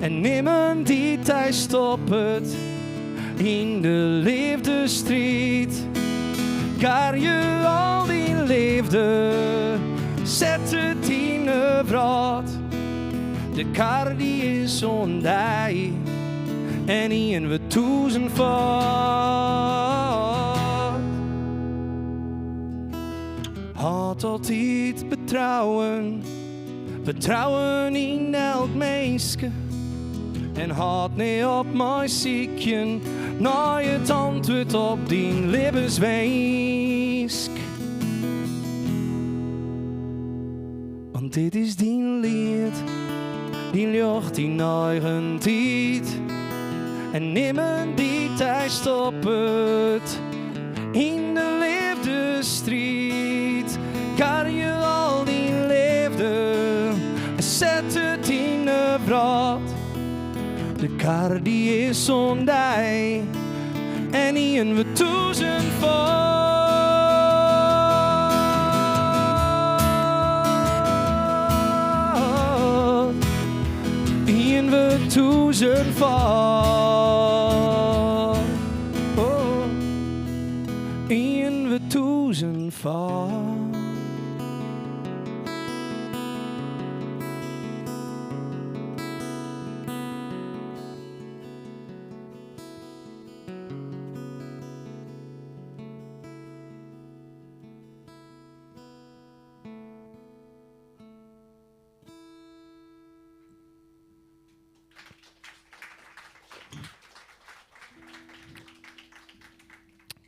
Speaker 1: En niemand die tijd stopt in de liefdestrijd. Kar je al die liefde, zet het in de brood. De kar die is ondij. En hier we toe zijn vat. Had altijd betrouwen in elk meisje. En had niet op mijn ziekje, naar het antwoord op die levensweesk. Want dit is die lied, die lucht die eigen tijd. En niemand die tijd stopt in de liefdestrijd. Kan je al die liefde en zet het in de brood. De kar die is ondij en hier we toe zijn vat. Hier we toe zijn vat. Zijn val.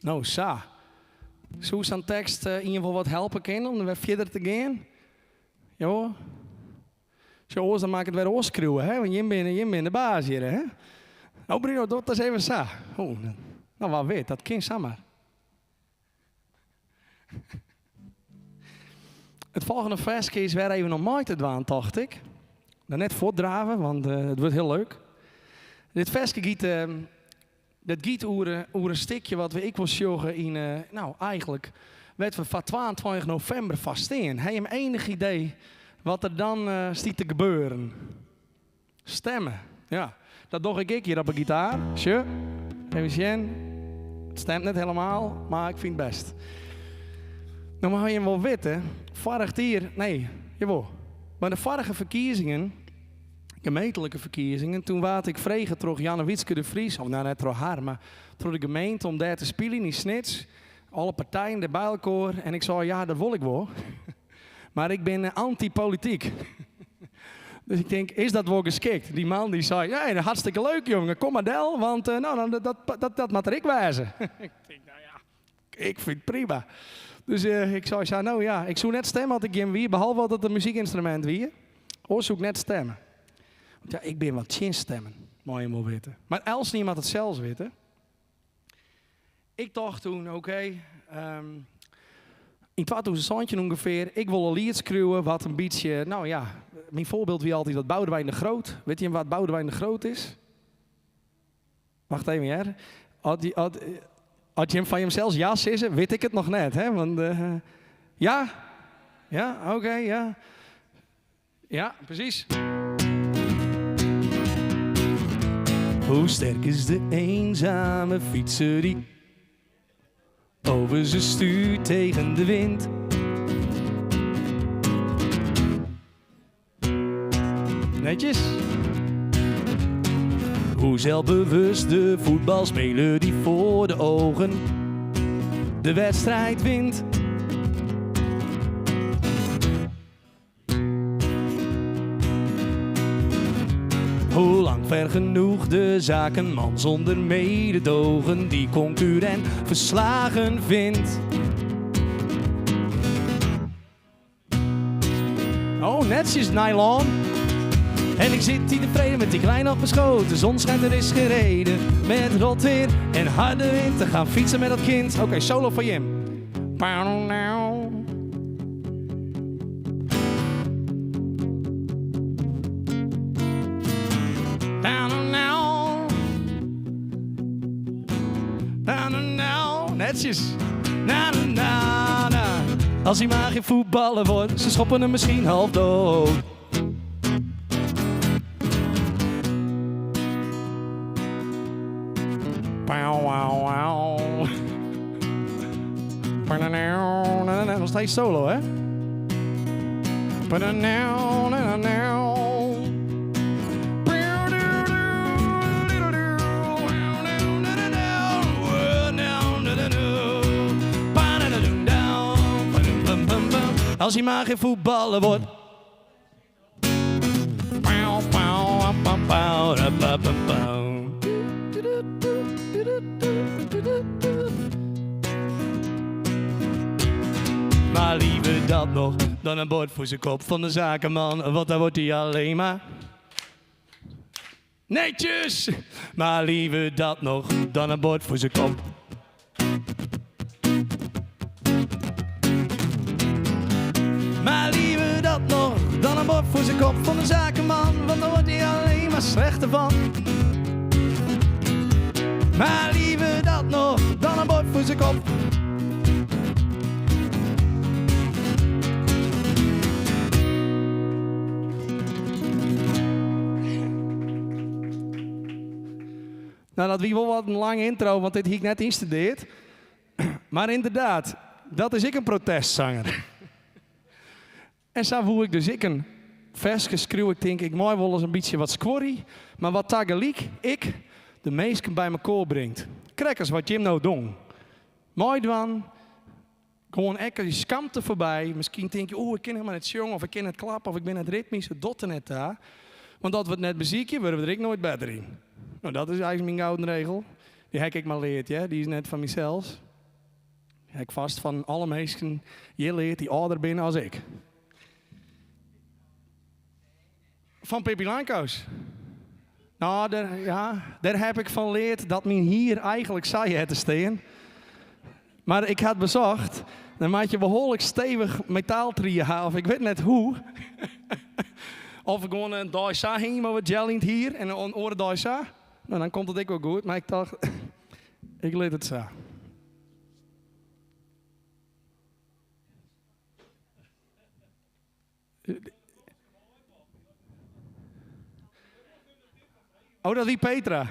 Speaker 1: Nou, Sa. Zo is een tekst in ieder geval wat helpen kan om er weer verder te gaan. Ja. Zo, dan maak het weer oorschreeuwen, hè? Want je bent de baas hier, hè? Nou, Bruno, dat is even Sa. Oh, nou, wat weet, dat kan samen. Het volgende versje is weer even om mij te doen, dacht ik. Dan net voortdraven, want het wordt heel leuk. Dit versje giet... Dat gaat over een stukje wat ik wil zeggen in, nou eigenlijk, werd we van 22 november vaststaan. Heb je enig idee wat er dan stiet te gebeuren? Stemmen, ja. Dat doe ik hier op de gitaar. Tje, even zien. Het stemt net helemaal, maar ik vind het best. Nou mag je wel weten, vorig jaar, nee, jawel. Bij de vorige verkiezingen, gemeentelijke verkiezingen, toen waard ik vregen terug Janne Wietske de Vries, of nou net terug haar, maar terug de gemeente om daar te spelen in Snits. Alle partijen er bij elkaar. En ik zei, ja, dat wil ik wel. Maar ik ben anti-politiek. Dus ik denk, is dat wel geschikt? Die man die zei, ja, hartstikke leuk jongen, kom maar del, want dat moet ik wijzen. Ik denk, nou ja, ik vind het prima. Dus ik zei, nou ja, ik zou net stemmen als ik hem wie, behalve dat het een muziekinstrument wie. Of zou ik net stemmen. Want ja, ik ben wat chin stemmen, moet je maar weten. Maar als niemand het zelfs weten. Ik dacht toen, oké, in 2000 ongeveer, ik wil een lied schreeuwen wat een beetje, nou ja, mijn voorbeeld wie altijd dat Boudewijn de Groot. Weet je wat Boudewijn de Groot is? Wacht even, hè. Had je hem van hemzelf jas is, weet ik het nog net, hè? Want, ja? Ja, oké, ja. Ja, precies. Hoe sterk is de eenzame fietser die over zijn stuur tegen de wind? Netjes. Hoe zelfbewust de voetbalspeler die voor de ogen de wedstrijd wint. Hoe lang ver genoeg de zakenman zonder mededogen die concurrent verslagen vindt. Oh, netjes nylon. En ik zit hier tevreden met die kleine op mijn schoot. De zon schijnt, er is gereden. Met rot weer en harde wind te gaan fietsen met dat kind. Oké, solo van Jim. Netjes. Als hij maar geen voetballer wordt, ze schoppen hem misschien half dood. Nog steeds solo, hè? Als hij maar geen voetballer wordt. Maar liever dat nog dan een bord voor zijn kop van de zakenman, want dan wordt hij alleen maar netjes. Maar liever dat nog dan een bord voor zijn kop. Maar liever dat nog dan een bord voor zijn kop van de zakenman, want dan wordt hij alleen maar slechter van. Maar liever dat nog dan een bord voor zijn kop. Nou, dat was wel wat een lange intro, want dit heb ik net instudeerd. Maar inderdaad, dat is ik een protestzanger. En zo voel ik dus een versje schreeuw. Ik denk, ik mooi wel eens een beetje wat squorrie, maar wat tegelijk ik de meesten bij elkaar brengt. Kijk eens wat Jim nou doet. Mooi dan, gewoon die skamte voorbij. Misschien denk je, ik ken helemaal het zingen, of ik ken het klappen, of ik ben het ritmische dotten net daar. Want dat we het net muziekje, worden we er nooit beter in. Nou, dat is eigenlijk mijn gouden regel. Die heb ik maar leerd, ja. Die is net van mezelf. Die heb ik vast van alle meesten je leert die ouder binnen als ik. Van Pippi Langkous. Nou, daar heb ik van geleerd dat men hier eigenlijk zei te staan. Maar ik had bezocht, dan maak je behoorlijk stevig metaaltrieën, of ik weet net hoe. Of ik gewoon een Daisa hing, maar wat gel in het hier en een oren Daisa. Nou, dan komt het ook wel goed, maar ik dacht, ik leed het zo. Oh, dat die Petra.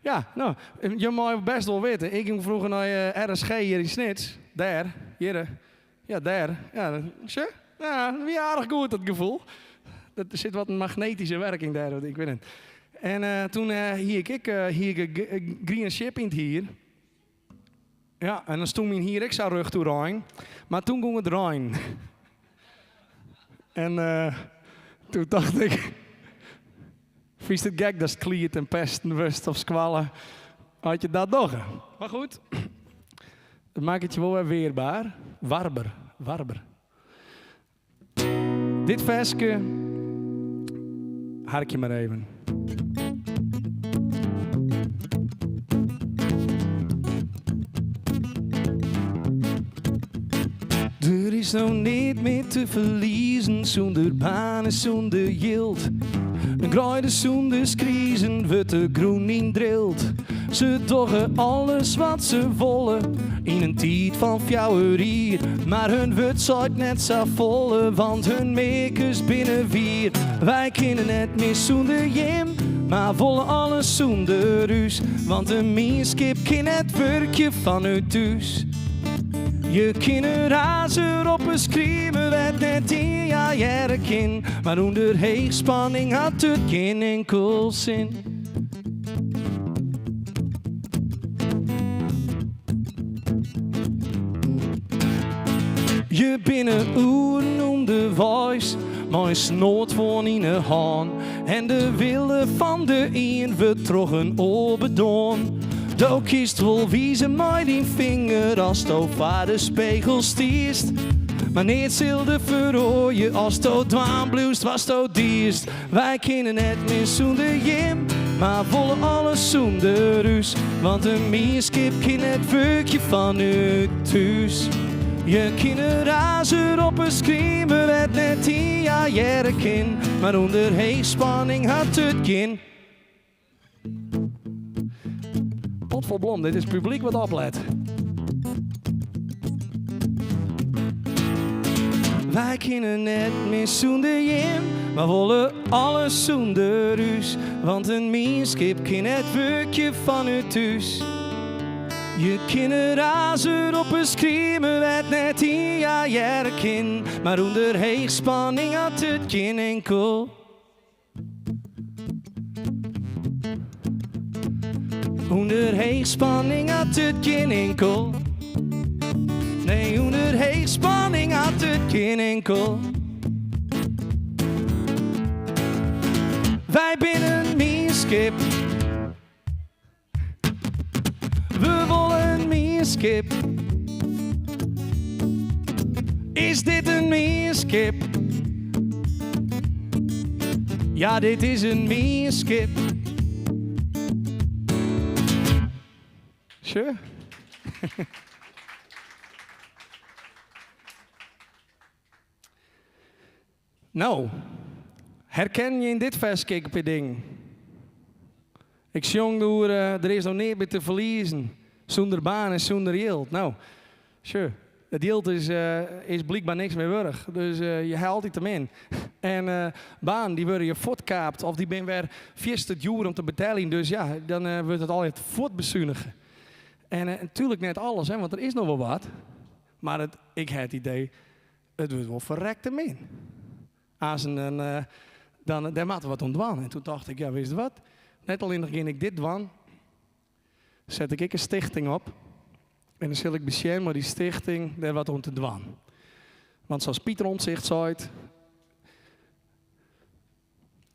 Speaker 1: Ja, nou, je mag best wel weten. Ik ging vroeger naar RSG hier in Snits. Daar, hier. Ja, daar. Ja, zie? Ja, wie aardig goed, dat gevoel. Er zit wat een magnetische werking daar, ik weet het. En toen hier ik green ship in het hier. Ja, en dan stond ik hier, ik zou rug toe rijden. Maar toen ging het rijden. En toen dacht ik... Vies het gek dat het kliert en pest en rust of squallen. Had je dat nog? Maar goed, dat maakt het je wel weer weerbaar. Warber. Dit versje, hark je maar even. Er is nou niet meer te verliezen zonder baan en zonder yield. Een graaide zonder kriezen wordt de groen in drilt. Ze doggen alles wat ze willen in een tijd van fjouwerier. Maar hun wordt zit net zo volle, want hun makers binnen vier. Wij kennen het meer zonder Jim, maar willen alles zonder ruus. Want een meeskip ken het werkje van u thuis. Je kinderen razen op een schreeuwen, werd net in ja jaren, maar onder heegspanning had het geen enkel zin. Je binnen oeren om de voice, maar een snoot van in de hand. En de wilde van de een wordt toch een oorbedoon. Do kiest wel wiezen mij die vinger als to vader spiegel stiest. Maar niet zilde verrooien als to dwaan bloest was to dierst. Wij kennen het meer zonder jim, maar willen alles zonder rus. Want een meerskip kan het werkje van het thuis. Je kind razen op een screamer, het net 10 jaar jaren kind. Maar onder heespanning had het kind. Pot vol blom, dit is publiek wat oplet. Wij kunnen net meer zonder jim, maar willen alles zonder rus. Want een meerskip kan het werkje van het thuis. Je kind razen op een screamer, werd net 10 jaar jaren kind. Maar onder heegspanning had het kind enkel. Onder heegspanning had het kind enkel. Nee, onder heegspanning had het kind enkel. Wij binnen een meerskip. We willen een meerskip. Is dit een meerskip? Ja, dit is een meerskip. Sure. Nou, herken je in dit vers een ding? Ik zong door, er is nog niet meer te verliezen. Zonder baan en zonder yield. Nou, sure. Het yield is blijkbaar niks meer waard. Dus je haalt het hem in. En baan, die worden je voortkaapt. Of die ben weer 40 uur om te betalen. Dus ja, dan wordt het altijd voortbezuinigen. En natuurlijk net alles, hè, want er is nog wel wat. Maar ik had het idee, het wordt wel verrekt hem in. Dan maakte we wat ontwan. En toen dacht ik, ja, weet je wat? Net al in de begin ik dit dwan, zet ik een stichting op. En dan zal ik beschermen, maar die stichting, daar wat om te dwan. Want zoals Pieter Omtzigt zei,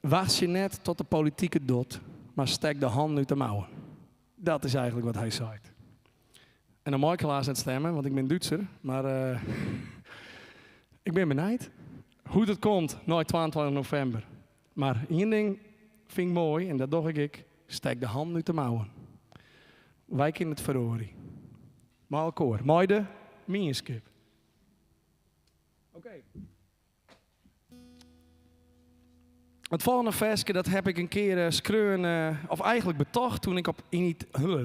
Speaker 1: wacht je net tot de politiek het doet, maar stek de hand uit de mouwen. Dat is eigenlijk wat hij zei. En dan mag ik helaas net stemmen, want ik ben Duitser. Maar ik ben benijd hoe het komt na 22 november. Maar één ding vind ik mooi, en dat doe ik. Steek de hand uit de mouwen. Wij kunnen het verhoren. Maar koor. Mooi de meerskip. Oké. Het volgende versje, dat heb ik een keer schreeuwen, of eigenlijk betocht toen ik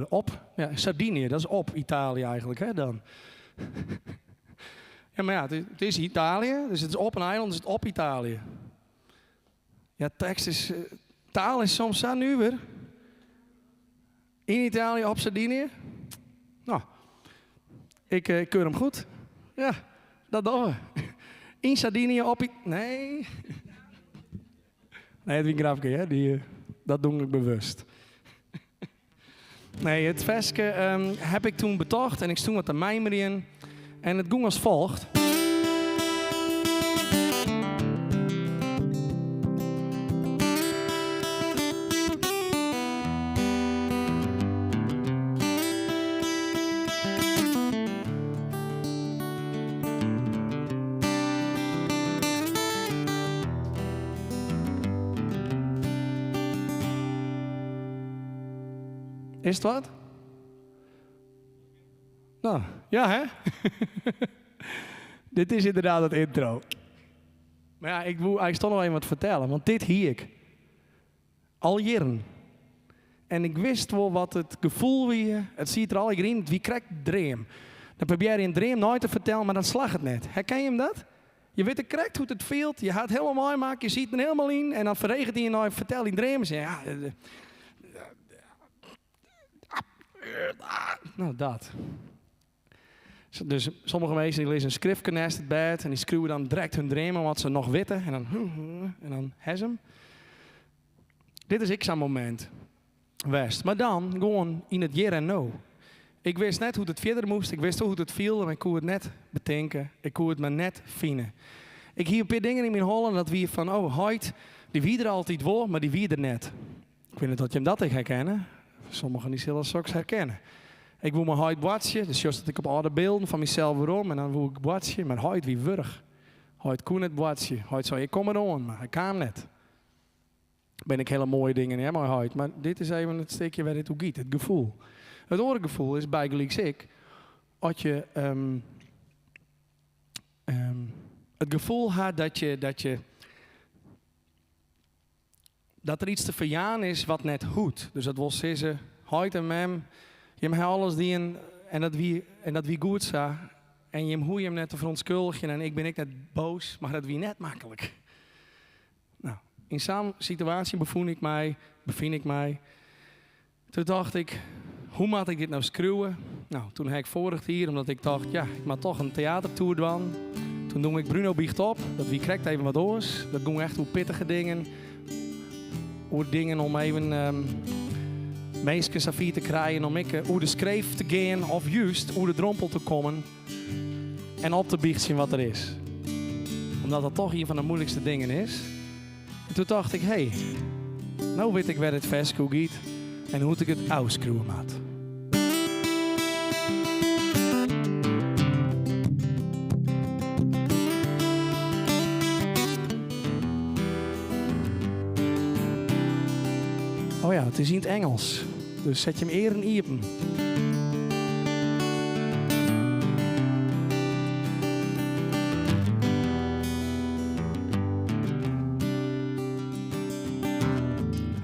Speaker 1: op Sardinië, dat is op Italië eigenlijk, hè dan. Ja, maar ja, het is Italië, dus het is op een eiland, dus het is op Italië. Ja, tekst is, taal is soms zo nu weer. In Italië, op Sardinië. Nou, ik keur hem goed. Ja, dat doen we. In Sardinië, nee. Nee, dat is een grapje, hè? Dat doe ik bewust. Nee, het versje heb ik toen betocht en ik stond wat te mijmeren. En het ging als volgt. Is het wat? Nou, ja hè? Dit is inderdaad het intro. Maar ja, ik stond nog even wat vertellen, want dit hier ik. Al jaren. En ik wist wel wat het gevoel wie, het ziet er al in, wie krijgt dream. Dan probeer je een dream nooit te vertellen, maar dan slag het net. Herken je hem dat? Je weet het correct hoe het voelt, je gaat het helemaal mooi maken, je ziet het er helemaal in en dan verregent hij je nooit, vertel die dream en ja, nou, dat. Dus sommige mensen die lezen een schriftje naast het bed en die schreeuwen dan direct hun dromen wat ze nog weten en dan hebben ze hem. Dit is ik zo'n moment. West. Maar dan gewoon in het hier en nu. Ik wist net hoe het verder moest, ik wist hoe het viel en ik kon het net bedenken, ik kon het maar net vinden. Ik hier een paar dingen in mijn hollen dat wie van, Hoyt, die wie er altijd wel, maar die wie er net. Ik weet niet dat je hem dat herkennen. Sommigen die zullen straks herkennen. Ik wil mijn Hoyt boatsje, dus juist dat ik op oude beelden van mezelf waarom en dan wil ik boatsje, maar Hoyt wie wurg. Hoyt kon het boatsje. Hoyt zei, ik kom er aan, maar hij kwam net. Ben ik hele mooie dingen, hè, maar Hoyt. Maar dit is even het stukje waar dit hoe giet, het gevoel. Het andere gevoel is bij gelijks ik, als je het gevoel had dat er iets te verjaan is wat net goed. Dus dat wil zeggen, Hoyt en mem, je hebt alles die en dat wie goed zou. En je hoe je hem net te verontschuldigen en ik ben net boos, maar dat wie net makkelijk. Nou, in zo'n situatie bevind ik mij. Toen dacht ik, hoe moet ik dit nou schreeuwen? Nou, toen heb ik vorig hier, omdat ik dacht, ja, ik moet toch een theatertour doen. Toen doe ik Bruno Biecht op, dat wie krijgt even wat oors. Dat doen we echt hoe pittige dingen. Hoe dingen om even meisjes aan te krijgen, om hoe de schreef te gaan of juist hoe de drompel te komen. En op te biechten wat er is. Omdat dat toch een van de moeilijkste dingen is. En toen dacht ik, hé, nou weet ik waar het verskoe giet en hoe ik het uitschreeuwen moet. Oh ja, het is in het Engels. Dus zet je hem eer in iepen.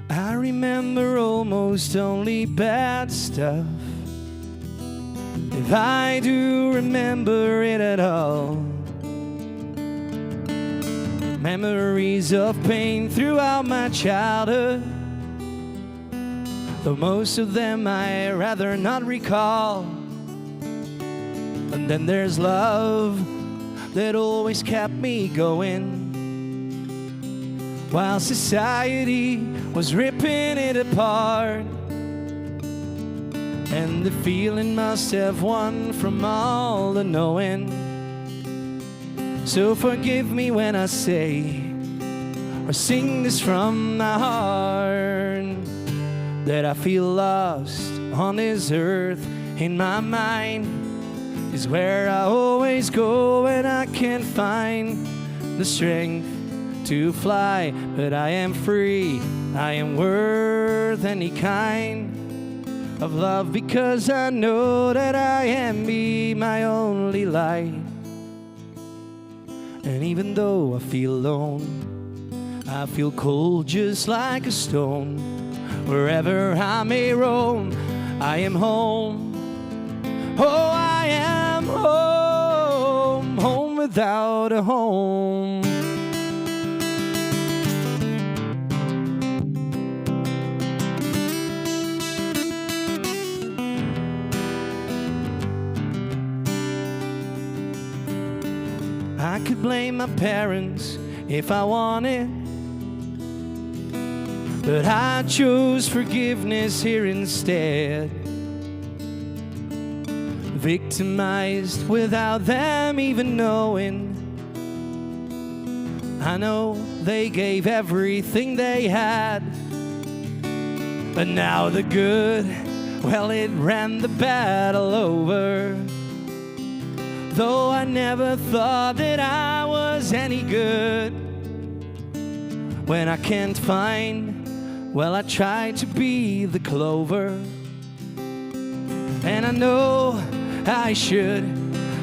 Speaker 1: I remember almost only bad stuff. If I do remember it at all. Memories of pain throughout my childhood. Though most of them I rather not recall. And then there's love that always kept me going. While society was ripping it apart. And the feeling must have won from all the knowing. So forgive me when I say or sing this from my heart. That I feel lost on this earth. In my mind is where I always go, and I can't find the strength to fly. But I am free, I am worth any kind of love, because I know that I am my only light. And even though I feel alone, I feel cold just like a stone. Wherever I may roam, I am home. Oh, I am home, home without a home. I could blame my parents if I wanted, but I chose forgiveness here instead. Victimized without them even knowing. I know they gave everything they had, but now the good, well, it ran the battle over. Though I never thought that I was any good. When I can't find, well, I try to be the clover. And I know I should,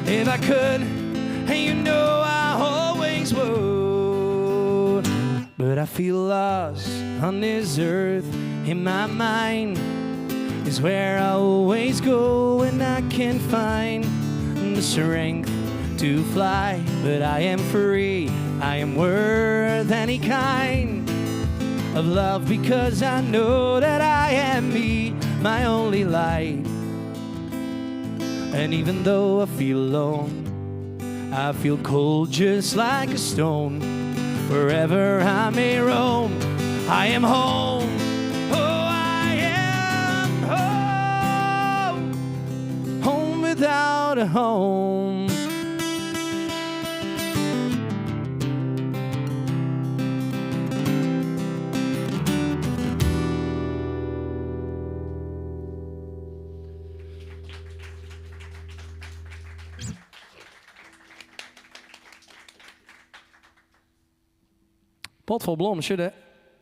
Speaker 1: if I could, and you know I always would. But I feel lost on this earth. In my mind is where I always go, and I can't find the strength to fly. But I am free, I am worth any kind of love, because I know that I am me, my only light. And even though I feel alone, I feel cold just like a stone. Wherever I may roam, I am home. Oh, I am home, home without a home. Pot vol blom.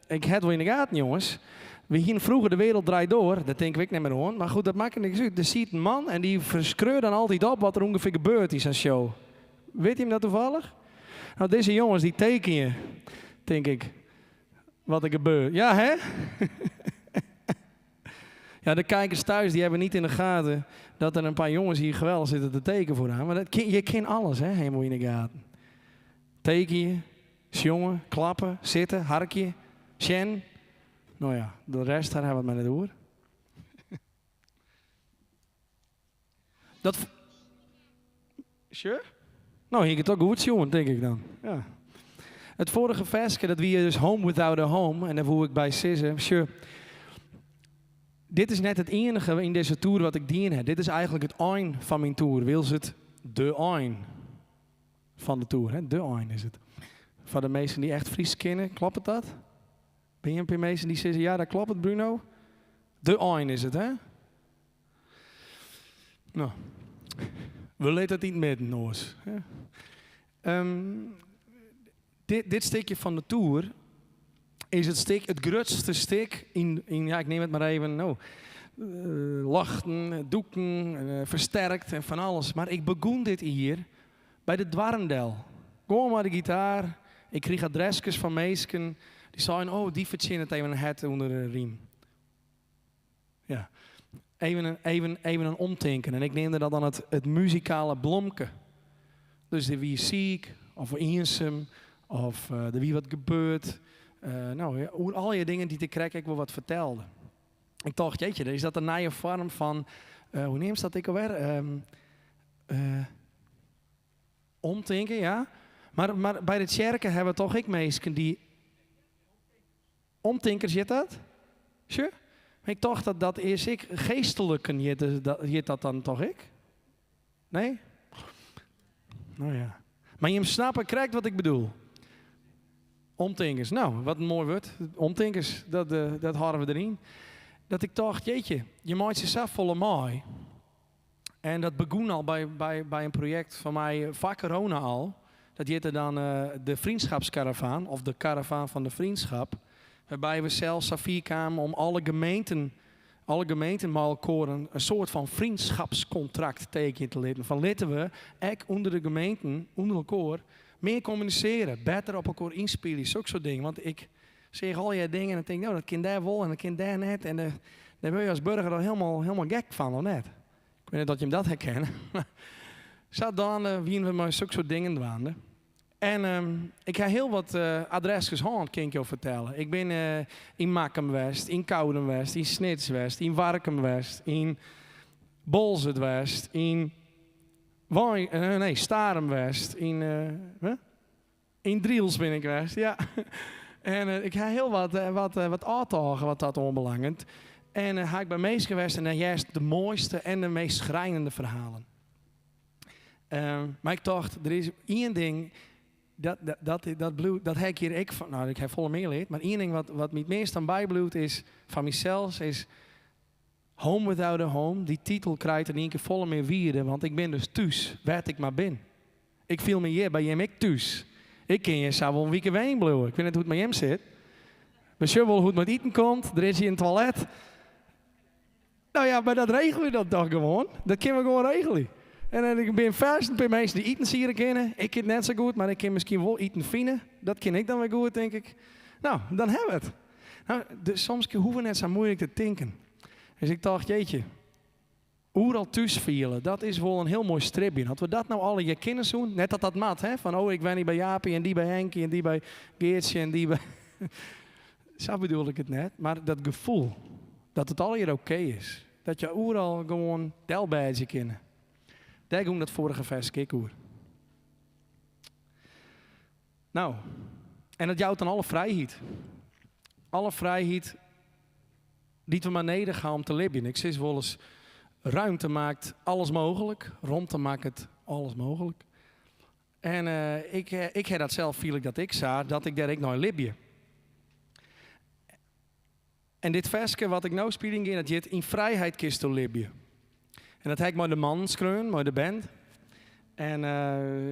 Speaker 1: Ik had wel in de gaten, jongens. We gingen vroeger De Wereld Draait Door. Dat denk ik niet meer aan. Maar goed, dat maakt niks uit. Er ziet een man en die verschreurt dan altijd op wat er ongeveer gebeurt is aan show. Weet je hem dat toevallig? Nou, deze jongens die teken je, denk ik, wat er gebeurt. Ja, hè? Ja, de kijkers thuis die hebben niet in de gaten dat er een paar jongens hier geweldig zitten te tekenen voor haar. Maar je kent alles, hè, helemaal in de gaten. Teken je, jongen, klappen, zitten, harkje, sjen. Nou ja, de rest daar hebben we het maar net over. Dat... Sure? Nou, hier gaat het ook goed, jongen, denk ik dan. Ja. Het vorige versje, dat wie dus Home Without a Home, en daar voel ik bij sissen, sure. Dit is net het enige in deze tour wat ik dien heb. Dit is eigenlijk het eind van mijn tour. Wil ze het de eind van de tour, hè? De eind is het. Voor de meesten die echt Fries kennen, klopt het dat? Ben je een paar mensen die zeggen, ja, dat klopt het, Bruno? De eind is het, hè? Nou, we laten het niet midden, Noors. Dit stukje van de tour is het grootste stuk in ja, ik neem het maar even, lachten, doeken, versterkt en van alles. Maar ik begon dit hier bij de Dwarendel. Gewoon maar de gitaar. Ik kreeg adresjes van meisken. Die zeiden, oh, die verzinnen het even een het onder de riem. Ja, even een omdenken. En ik noemde dat dan het muzikale blomke. Dus de wie ziek, of eenzaam, of de wie wat gebeurt. Al je dingen die te krijgen ik wel wat vertelde. Ik dacht, jeetje, is dat een nieuwe vorm van, hoe neemt ze dat ik alweer? Omdenken, ja. Maar bij de kerken hebben we toch ik mensen die... Omdenkers, zit dat? Sure? Ik dacht dat is ik. Geestelijken, jit dat dan toch ik? Nee? Nou ja. Maar je hem snappen, krijgt wat ik bedoel. Omdenkers. Nou, wat een mooi woord. Omdenkers, dat houden we erin. Dat ik dacht, jeetje, je maakt jezelf volle mooi. En dat begon al bij een project van mij, voor corona al. Dat heette dan de vriendschapskaravaan, of de karavaan van de vriendschap. Waarbij we zelfs Safir kwamen om alle gemeenten met elkaar een soort van vriendschapscontract tekenen te laten. Van laten we ook onder de gemeenten, onder elkaar, meer communiceren. Beter op elkaar inspelen, zulke soort dingen. Want ik zeg al je dingen en ik denk, nou, dat kind daar wel en dat kind daar net. En daar wil je als burger dan helemaal gek van, of net? Ik weet niet dat je hem dat herkent. Zat dan, wie we maar zulke soort dingen dwaanden. En ik heb heel wat adresjes gehad, kan ik je vertellen. Ik ben in Makkum West, in Kouden West, in Snits West, in Warkum West, in Bolzert West, in Starem West, in Driels ben ik West, ja. En ik heb heel wat aantagen wat dat onbelangrijk. En heb ik bij meest geweest en dan juist de mooiste en de meest schrijnende verhalen. Maar ik dacht, er is één ding... Dat heb ik hier ik van, nou ik heb volle meer leerd, maar één ding wat me het meest aan bijbloedt is van mezelf is Home Without a Home. Die titel krijgt in één keer volle meer wieren, want ik ben dus thuis, waar ik maar ben. Ik viel me hier bij hem ik thuis. Ik ken je zou wel een weekend ween bloeien. Ik weet niet hoe het met hem zit. Misschien wel hoe het met eten komt. Er is hier een toilet. Nou ja, maar dat regelen we dat toch gewoon. Dat kunnen we gewoon regelen. En ik ben vast bij mensen die eten hier kennen. Ik ken het net zo goed, maar ik ken misschien wel eten vinden. Dat ken ik dan weer goed, denk ik. Nou, dan hebben we het. Nou, dus soms hoeven we net zo moeilijk te denken. Dus ik dacht, jeetje, oeral thuis vielen, dat is wel een heel mooi stripje. Had we dat nou alle je kinderen doen, net dat mat, hè? Van, oh, ik ben niet bij Jaapie en die bij Henkie en die bij Geertje en die bij... Zo bedoel ik het net. Maar dat gevoel, dat het al hier oké is. Dat je oeral gewoon delbadje kennen. Daar ging dat vorige vers, kijk hoe. Nou, en dat jouwt dan alle vrijheid. Alle vrijheid die we maar nodig gaan om te leven. Ik zeg wel eens, ruimte maakt alles mogelijk. Ruimte maakt het alles mogelijk. En ik heb dat zelf, viel ik dat ik zag, dat ik daar ik nou libje. En dit versje wat ik nou speel in, dat je in vrijheid kist te libje. En dat heb ik maar de man schreeuwen, maar de band. En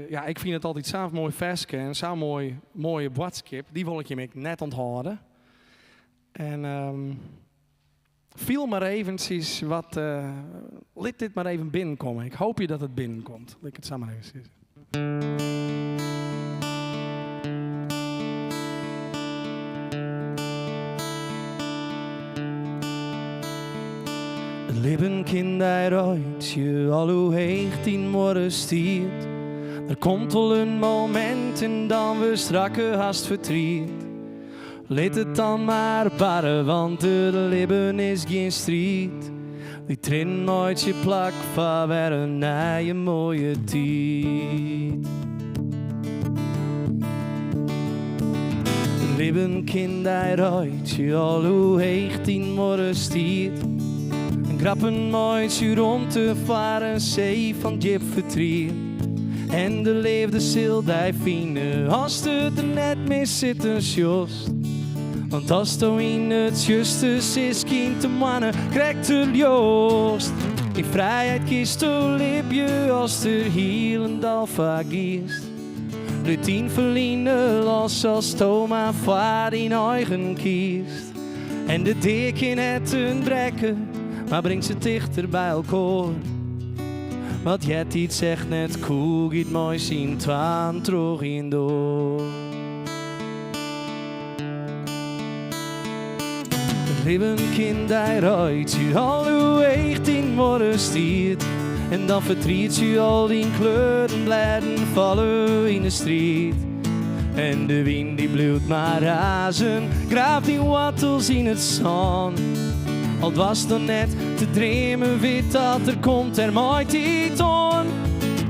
Speaker 1: ja, ik vind het altijd zo'n mooi versje en zo'n mooie boodschap. Die wil ik je net onthouden. En viel maar eventjes wat, liet dit maar even binnenkomen. Ik hoop je dat het binnenkomt. Laat ik het samen even zien. Het leven kind uit je al hoe heeg tien morgen stiert. Er komt wel een moment en dan we strakke haast vertriet. Laat het dan maar barren, want het leven is geen strijd. Die trin nooit je plak van weer een nieuwe mooie tijd. Het leven kind uit je al hoe heeg tien morgen stiert. En grappen nooit je rond te varen, zee van jip vertriet. En de leefde zil die fine, als het er net mis zit een sjost. Want als het in het justus is, kind te mannen, krijgt er joost. In vrijheid kiest de liefje als er heel en dal vergiest. Lutien verliezen los als Thomas voor in eigen kiest. En de dik in het een brekken, maar brengt ze dichter bij elkaar. Wat jet iets zegt net koe, giet mooi zien twaan terug in door. Leven kind uit je al hoe echt in morgen stiert. En dan vertriet je al die kleuren blijden vallen in de strijd. En de wind die bloedt maar razen, graaft in wattels in het zand. Al was dan net te dreamen, weet dat er komt er mooi tijd aan.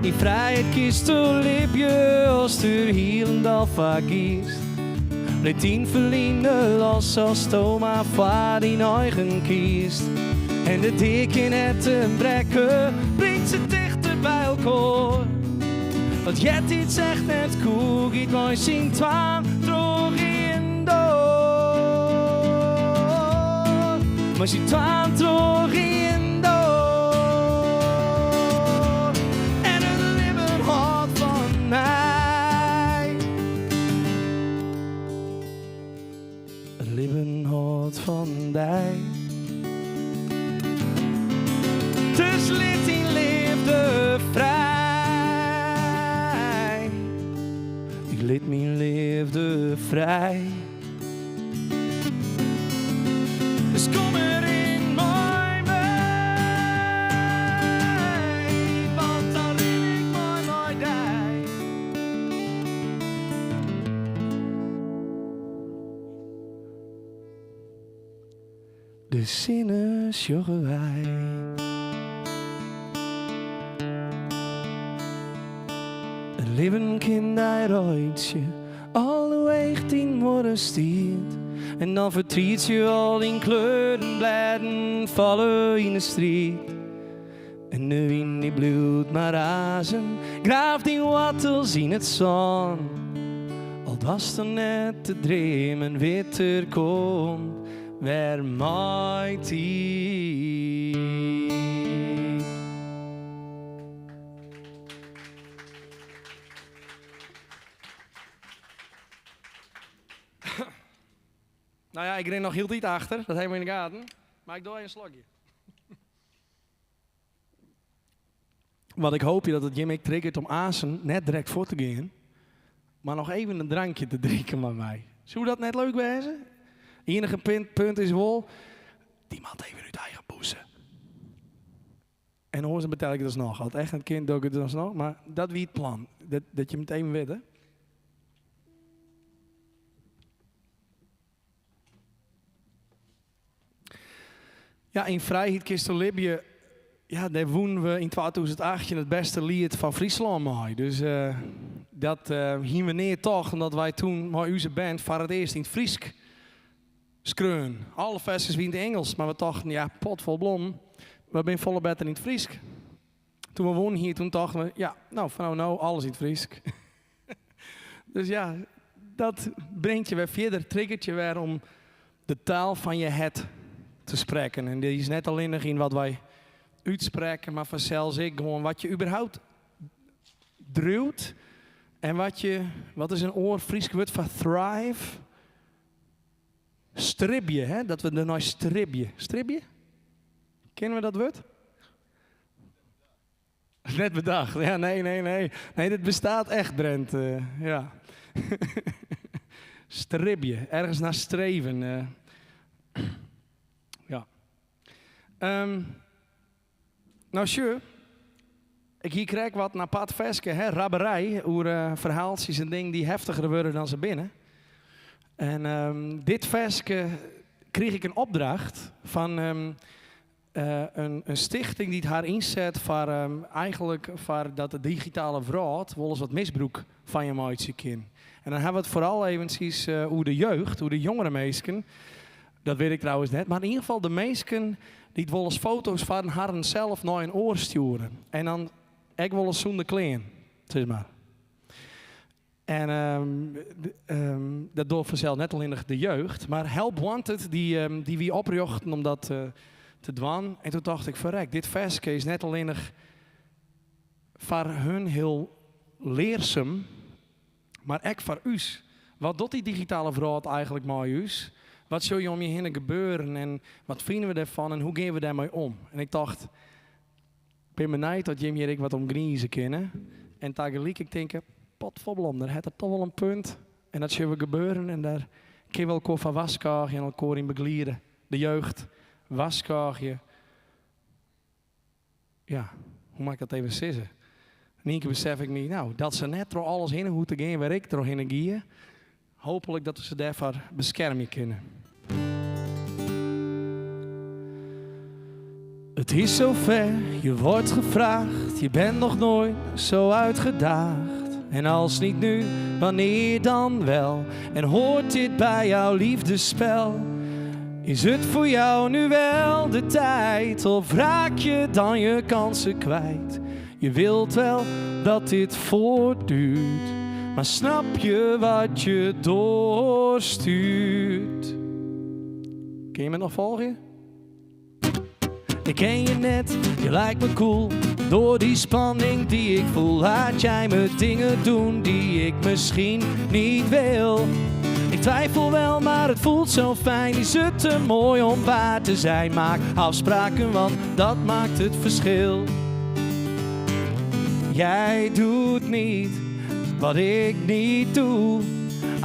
Speaker 1: In vrijheid kiest de liefje als er heel en dal vergiest. Laat tien verliezen los als Thomas voor in eigen kiest. En de dik in het brekken brengt ze dichter bij elkaar. Want jet iets zegt net koe, giet mooi zien twaan terug in door. Maar zien twaan terug in door. En het leven houdt van mij. Het leven houdt van mij. Dus liet in liefde vrij. Ik liet mijn liefde vrij. Dus kom er in mij mee, want dan riep ik mooi dij. De zinnen sjoggen wij. Het leven kind uit je al hoe echt in morgen stiert. En dan vertriet je al in kleuren blijden vallen in de strijd. En de wind die bloedt maar razen, graaft in wattels in het zon. Al was er net te dreamen, weet er komt weer mijn tijd. Nou ja, ik ren nog heel diep achter, dat hebben we in de gaten. Maar ik doe even een slokje. Wat ik hoop je dat het Jimmy triggert om Azen net direct voor te gaan. Maar nog even een drankje te drinken met mij. Zou dat net leuk wezen? Enige punt is wel, die man even uit eigen boezem. En hoor ze betel ik het nog. Als echt een kind doe ik het nog. Maar dat wie het plan. Dat je meteen weet, hè. Ja, in Vrijheid kist Libië, ja, daar wonen we in 2008 het beste lied van Friesland mee. Dus dat hier we neer toch, omdat wij toen met onze band voor het eerst in het Friesk skreun. Alle versies wie in het Engels, maar we dachten, ja, pot vol blom, we zijn volle beter in het Friesk. Toen we woonden hier, toen dachten we, ja, nou, van nou, alles in het Friesk. Dus ja, dat brengt je weer verder, triggert je weer om de taal van je het te spreken. En die is net alleen nog in wat wij uitspreken, maar vanzelfs ik gewoon wat je überhaupt druwt. En wat is een Fries woord voor thrive? Stribje, hè? Dat we er nou stribje. Stribje? Kennen we dat woord? Net bedacht. Ja, nee. Nee, dit bestaat echt, Brent. Ja. Stribje. Ergens naar streven. Ja. Nou, sure. Ik hier krijg wat naar Pat Veske, hè, rabberij, over verhaaltjes en dingen die heftiger worden dan ze binnen. En dit Veske kreeg ik een opdracht van een stichting die het haar inzet voor eigenlijk voor dat de digitale vrouw wel eens wat misbruik van je maatje kan. En dan hebben we het vooral eventjes hoe de jeugd, hoe de jongere meisken, dat weet ik trouwens net, maar in ieder geval de meisken die het wel eens foto's van haar zelf naar een oor sturen. En dan ik wel eens zonder kleding, zeg maar. En dat doet vanzelf net alleen de jeugd, maar Help Wanted die wie oprichten om dat te doen. En toen dacht ik, verrek, dit versje is net alleen voor hun heel leerzaam, maar ook voor us. Wat doet die digitale vrouw eigenlijk met us? Wat zou je om je heen gebeuren en wat vinden we ervan en hoe gaan we daarmee om? En ik dacht, ik ben benieuwd dat Jim hier wat om griezen kennen. En tegelijk ik denk, potverblom, daar heeft er toch wel een punt. En dat zou we gebeuren en daar kun je wel elkaar van waskaagje en elkaar in begeleiden. De jeugd, waskaagje. Ja, hoe mag ik dat even zeggen? In één keer besef ik me, nou, dat ze net door alles heen hoe te gaan waar ik er heen ga. Hopelijk dat we ze daarvoor beschermen kunnen. Het is zover, je wordt gevraagd, je bent nog nooit zo uitgedaagd. En als niet nu, wanneer dan wel? En hoort dit bij jouw liefdespel? Is het voor jou nu wel de tijd? Of raak je dan je kansen kwijt? Je wilt wel dat dit voortduurt, maar snap je wat je doorstuurt? Kun je me nog volgen? Ik ken je net, je lijkt me cool. Door die spanning die ik voel, laat jij me dingen doen die ik misschien niet wil. Ik twijfel wel, maar het voelt zo fijn. Is het te mooi om waar te zijn? Maak afspraken, want dat maakt het verschil. Jij doet niet wat ik niet doe.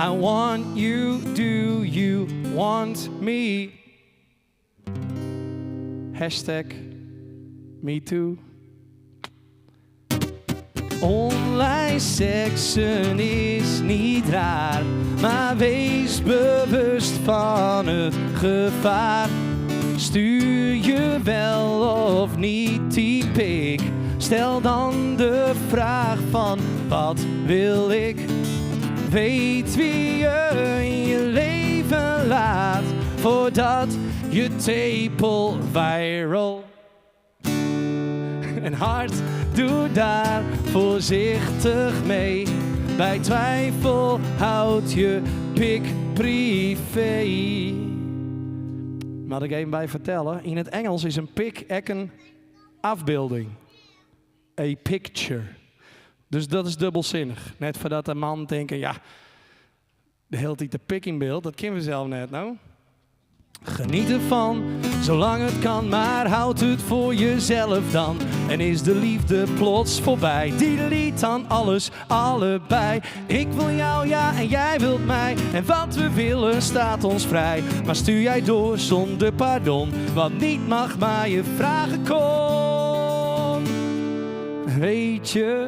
Speaker 1: I want you, do you want me? Hashtag MeToo. Online seksen is niet raar, maar wees bewust van het gevaar. Stuur je wel of niet die pik? Stel dan de vraag van wat wil ik? Weet wie je in je leven laat voordat je tepel viral. En hart, doe daar voorzichtig mee. Bij twijfel houd je pik privé. Maar ik even bij vertellen. In het Engels is een pik echt een afbeelding. A picture. Dus dat is dubbelzinnig. Net voordat een man denkt, ja, de hele tijd de pik in beeld. Dat kennen we zelf net, nou. Geniet ervan, zolang het kan, maar houd het voor jezelf dan. En is de liefde plots voorbij, delete dan alles, allebei. Ik wil jou, ja, en jij wilt mij. En wat we willen staat ons vrij. Maar stuur jij door zonder pardon, wat niet mag, maar je vragen kon. Weet je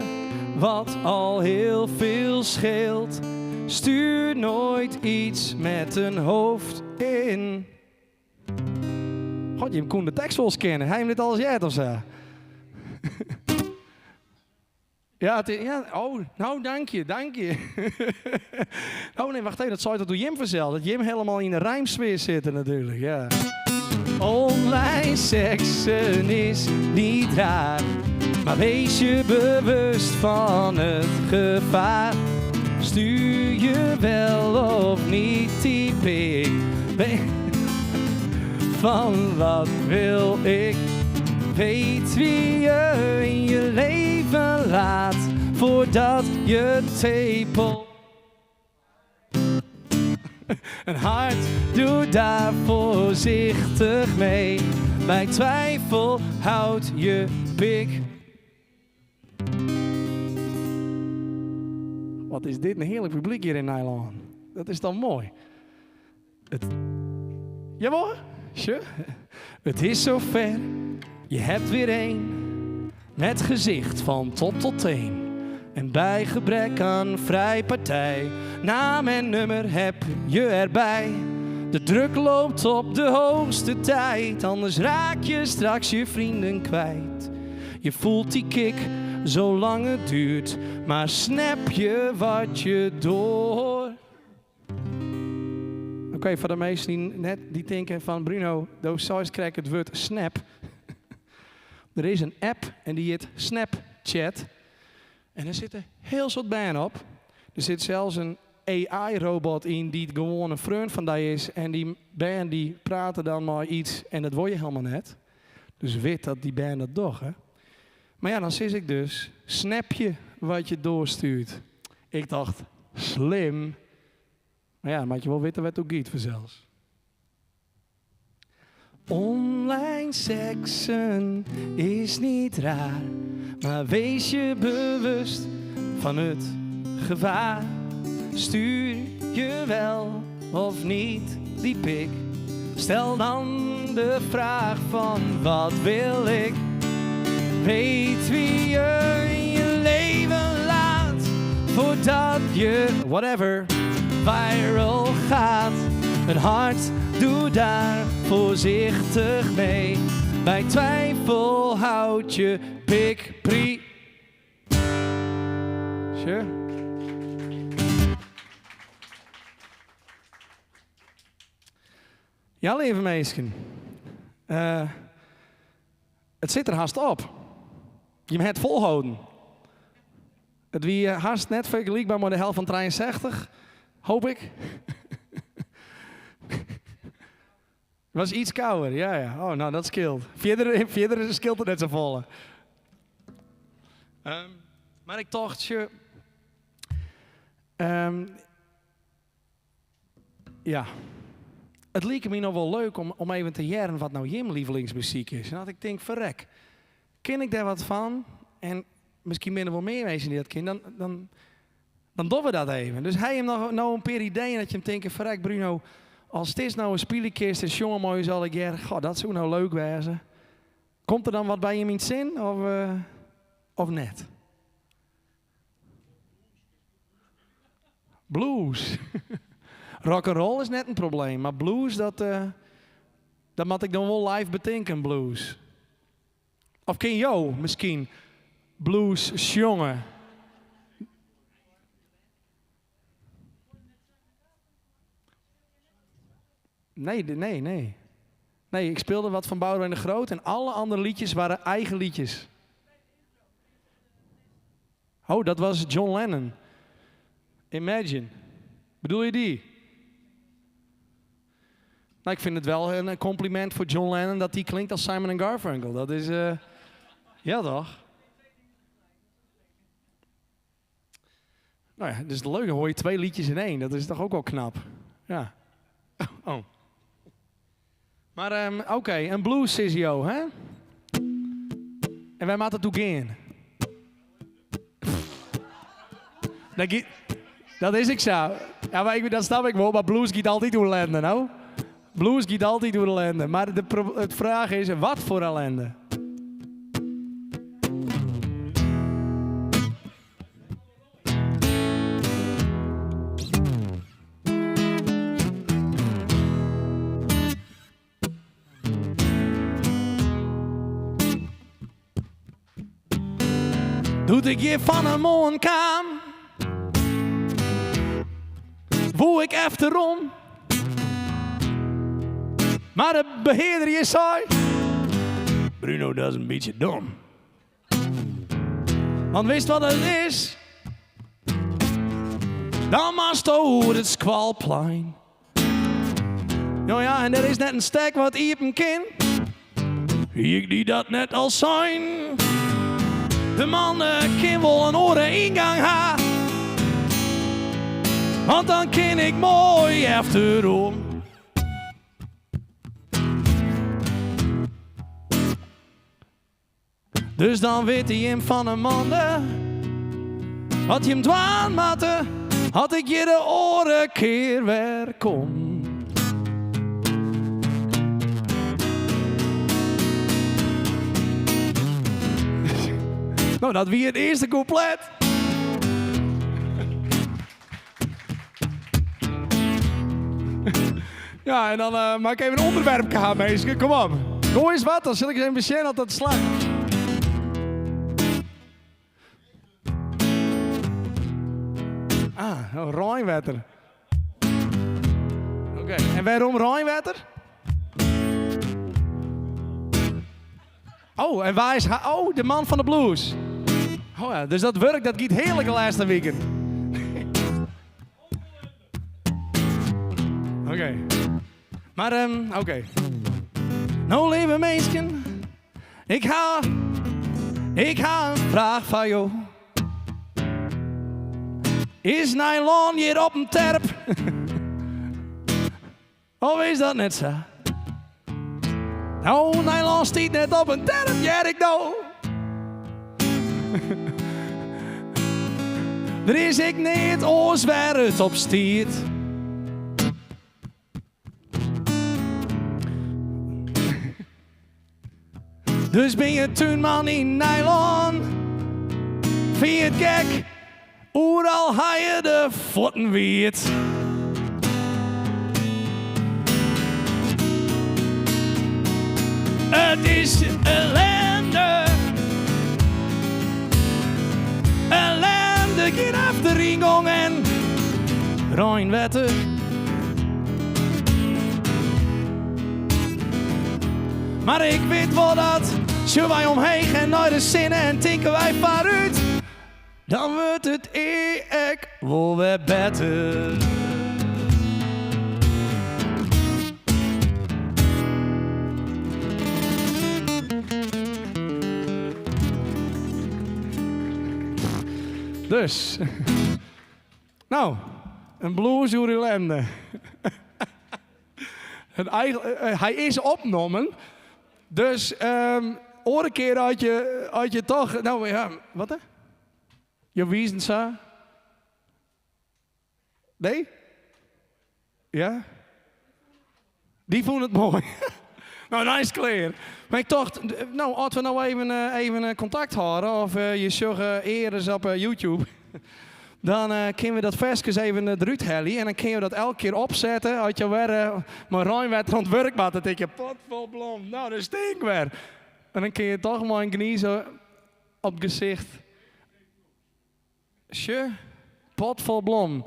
Speaker 1: wat al heel veel scheelt? Stuur nooit iets met een hoofd in. God, je kon de tekst wel eens kennen. Hij heeft dit alles jij of zo? Ja, oh, nou dank je. Oh nee, wacht even, dat zou je door Jim vertellen. Dat Jim helemaal in de rijmsfeer zit natuurlijk, ja. Online seksen is niet raar, maar wees je bewust van het gevaar. Stuur je wel of niet die pik? Van wat wil ik? Weet wie je in je leven laat voordat je tepelt. Een hart doet daar voorzichtig mee. Bij twijfel houd je pik. Wat is dit een heerlijk publiek hier in Nederland. Dat is dan mooi. Jawel? Sure. Het is zover. Je hebt weer één. Met gezicht van top tot teen. En bij gebrek aan vrijpartij. Naam en nummer heb je erbij. De druk loopt op de hoogste tijd. Anders raak je straks je vrienden kwijt. Je voelt die kick zolang het duurt. Maar snap je wat je door. Oké, voor de meesten die denken van Bruno, those size krijg het woord snap. Er is een app en die heet Snapchat. En er zitten heel soort bijen op. Er zit zelfs een AI-robot in die gewoon een vriend van die is. En die bijen die praten dan maar iets en dat word je helemaal net. Dus weet dat die bijen dat toch, hè. Maar ja, dan zit ik dus, snap je wat je doorstuurt? Ik dacht, slim. Maar ja, maar je wel weten wat het ook giet vanzelfs. Online seksen is niet raar, maar wees je bewust van het gevaar. Stuur je wel of niet die pik? Stel dan de vraag van wat wil ik? Weet wie je in je leven laat, voordat je, whatever, viral gaat. Een hart doet daar voorzichtig mee. Bij twijfel houd je pik pri. Sure. Ja, lieve mensen. Het zit er haast op. Je moet het volhouden. Het wie haast net vergelijkbaar met de helft van 63. Hoop ik. Het was iets kouder, ja. Oh, nou, dat scheelt. Verder scheelt het net zo vol. Maar ik dacht, ja. Het leek me nog wel leuk om even te jaren wat nou je lievelingsmuziek is. En dat ik denk, verrek, ken ik daar wat van? En misschien ben er wel meer mensen die dat kennen. Dan doen we dat even. Dus hij heeft nou een paar ideeën dat je hem denkt, verrek Bruno, als dit nou een spielenkist is, jongen mooi zal ik zeggen, goh, dat zou nou leuk wezen. Komt er dan wat bij je in zin of net? Blues. Rock'n'roll is net een probleem, maar blues, dat moet ik dan wel live bedenken, blues. Of ken jou misschien blues jongen? Nee. Nee, ik speelde wat van Boudewijn de Groot en alle andere liedjes waren eigen liedjes. Oh, dat was John Lennon. Imagine. Bedoel je die? Nou, ik vind het wel een compliment voor John Lennon dat die klinkt als Simon & Garfunkel. Dat is, ja toch? Nou ja, dat is leuk. Dan hoor je 2 liedjes in 1. Dat is toch ook wel knap. Ja. Oh. Maar oké, een blues sessie, hè? En wij maken het ook in. Dat is ik zo. Ja, maar dat snap ik wel, maar blues gaat altijd door ellende, nou. Blues gaat altijd door ellende. Maar de vraag is, wat voor ellende? Doet ik je van een mooie kaam, woe ik efterom. Maar de beheerder je zei, Bruno, dat is een beetje dom. Want wist wat het is? Dan mast over het Squalplein. Nou ja, en er is net een stek wat iepen kin. Ik die dat net al zijn. De man kan wel een oren ingang ha. Want dan kan ik mooi achterom. Dus dan weet hij hem van een mannen. Had je hem dwaan matten, had ik je de oren keer weer kom. Nou, dat wie het eerste couplet. Ja, en dan maak ik even een onderwerp aan, meisje. Kom op. Doe eens wat, dan zul ik eens even zien dat het slaat. Rijnwetter. Oké, en waarom Rijnwetter? Oh, en waar is hij? Oh, de man van de blues. Oh ja, dus dat werk, dat gaat heerlijk de laatste weken. Oké. Maar, oké. Nou, lieve meisken, ik ga een vraag van jou. Is nylon hier op een terp? Of is dat net zo? Nou, nylon stiet net op een terp, ja, ik nou. Er is ik niet oors waar het op stiert. Dus ben je tuinman in nylon? Vind je het gek? Overal ga je de voeten weet. Het is ellende. Ellende geht af de ringong en Rijnwetter. Maar ik weet wel dat, zullen wij omheen en naar de zinnen en tinken wij vooruit. Dan wordt het ik wel weer beter. Dus, nou, een blues over ellende. Hij is opgenomen, dus oren keer had je toch, nou ja, wat hè? Je wiezen zo? Nee? Ja? Die vonden het mooi. Nou, nice clear. Maar ik dacht, nou, als we nou even contact houden, of je zegt eerder op YouTube, dan kunnen we dat versjes even eruit halen en dan kun je dat elke keer opzetten. Als je weer maar Rijnwetter ontwerkt maakt, dan denk je, pot vol blom, nou, dat stink weer. En dan kun je toch maar een geniezen op het gezicht. Sure, pot vol blom.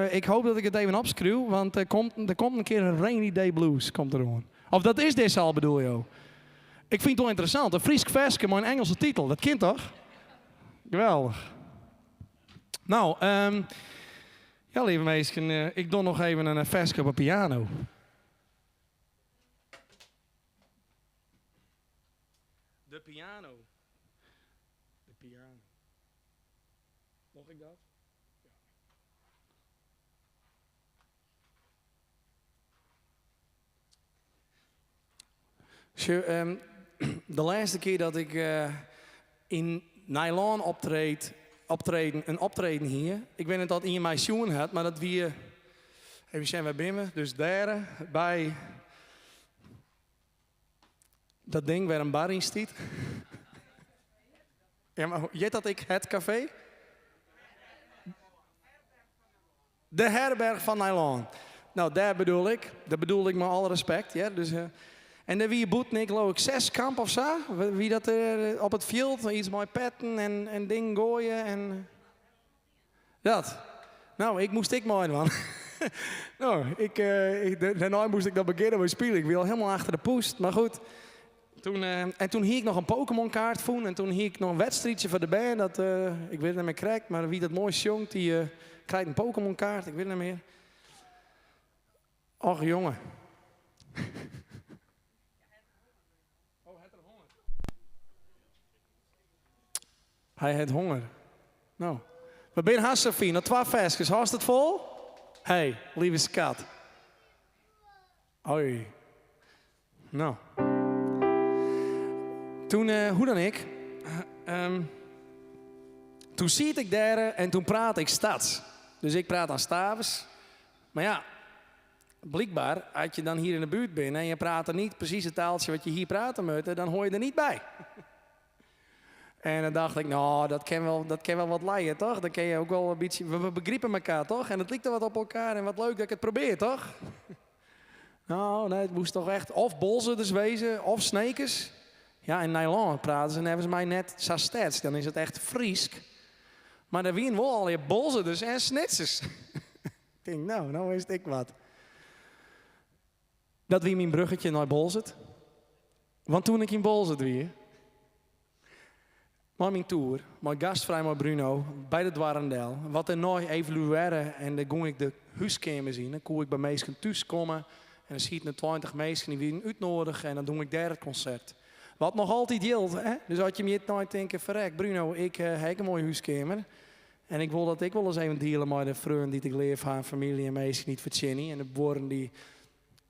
Speaker 1: Ik hoop dat ik het even opschreeuw, want er komt een keer een Rainy Day Blues. Komt er gewoon. Of dat is dit al, bedoel je? Ik vind het wel interessant. Een Fries versje, maar een Engelse titel. Dat kind toch? Geweldig. Nou, ja, lieve meisjes, ik doe nog even een versje op een piano. De piano. De piano. Mocht ik dat? Ja. De laatste keer dat ik in nylon optreden hier. Ik weet niet dat in mijn schoen had, maar dat wie even zijn we binnen. Dus daar bij dat ding waar een bar in stiet. Ja, maar jet dat ik het café? De herberg van nylon. Nou, daar bedoel ik. Dat bedoel ik met alle respect. Ja? Dus, en dan wie boet ik geloof ik 6 kamp of zo. Wie dat op het veld iets mooi petten en dingen gooien en dat. Nou, ik mooi man. Nou, daarna moest ik dat beginnen met spelen. Ik wil helemaal achter de poest, maar goed. Toen hier ik nog een Pokémon kaart voen en toen hier ik nog een wedstrijdje voor de band. Dat, ik weet het niet meer correct, maar wie dat mooi zongt, die krijgt een Pokémon kaart. Ik weet het niet meer. Och jongen.
Speaker 2: Hij heeft honger. Nou, we zijn hartstikke fijn. Nog 2 versjes. Hast het vol? Hey, lieve skat. Hoi. Nou. Toen, hoe dan ik? Toen zie ik daar en toen praat ik stads. Dus ik praat aan stavers. Maar ja, blijkbaar, als je dan hier in de buurt bent en je praat er niet precies het taaltje wat je hier praten moet, dan hoor je er niet bij. En dan dacht ik, nou, dat kan wel wat leiden, toch? Dan kan je ook wel een beetje, we begrijpen elkaar, toch? En het lijkt er wat op elkaar en wat leuk dat ik het probeer, toch? Nou, nee, het moest toch echt of bolzerders wezen, of snekers. Ja, in Nederland praten ze volgens mij net zo sterk. Dan is het echt Friesk. Maar daar wien wel al je bolzerders en snitsers. Ik denk, nou wist ik wat. Dat wie mijn bruggetje naar Bolzerd. Want toen ik in Bolzerd weer, maar mijn tour, mijn gastvrij met Bruno, bij de Dwarendel, wat er nooit evalueren en dan ging ik de huiskamer zien. Dan kon ik bij mensen thuis komen en dan zie ik 20 mensen die weer uitnodigen en dan doe ik daar het concert. Wat nog altijd geldt, hè? Dus had je me nooit denken, verrek Bruno, ik heb een mooie huiskamer. En ik wil dat ik wel eens even dealen met de vrienden die ik leef aan familie en mensen niet verzinnen en de woorden die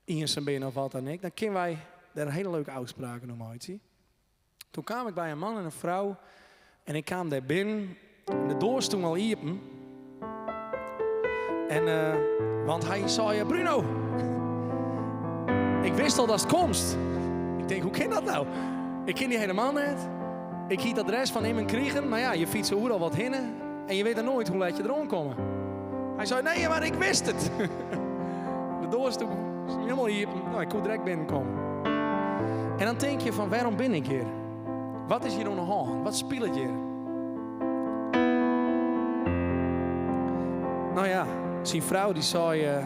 Speaker 2: in zijn binnen of wat dan ik. Dan kunnen wij daar een hele leuke uitspraken om uit zien. Toen kwam ik bij een man en een vrouw en ik kwam daar binnen. De deur stond al open. En want hij zei, ja, Bruno, ik wist al dat het komst. Ik denk, hoe kan dat nou? Ik ken die helemaal net. Ik hiet het adres van hem krijgen, maar ja, je fietst overal wat heen en je weet er nooit hoe laat je erom komen. Hij zei, nee, maar ik wist het. De deur stond helemaal hier. Nou, ik kon direct binnenkomen. En dan denk je van, waarom ben ik hier? Wat is hier aan de hand? Wat speelt het hier? Nou ja, zijn vrouw die zei,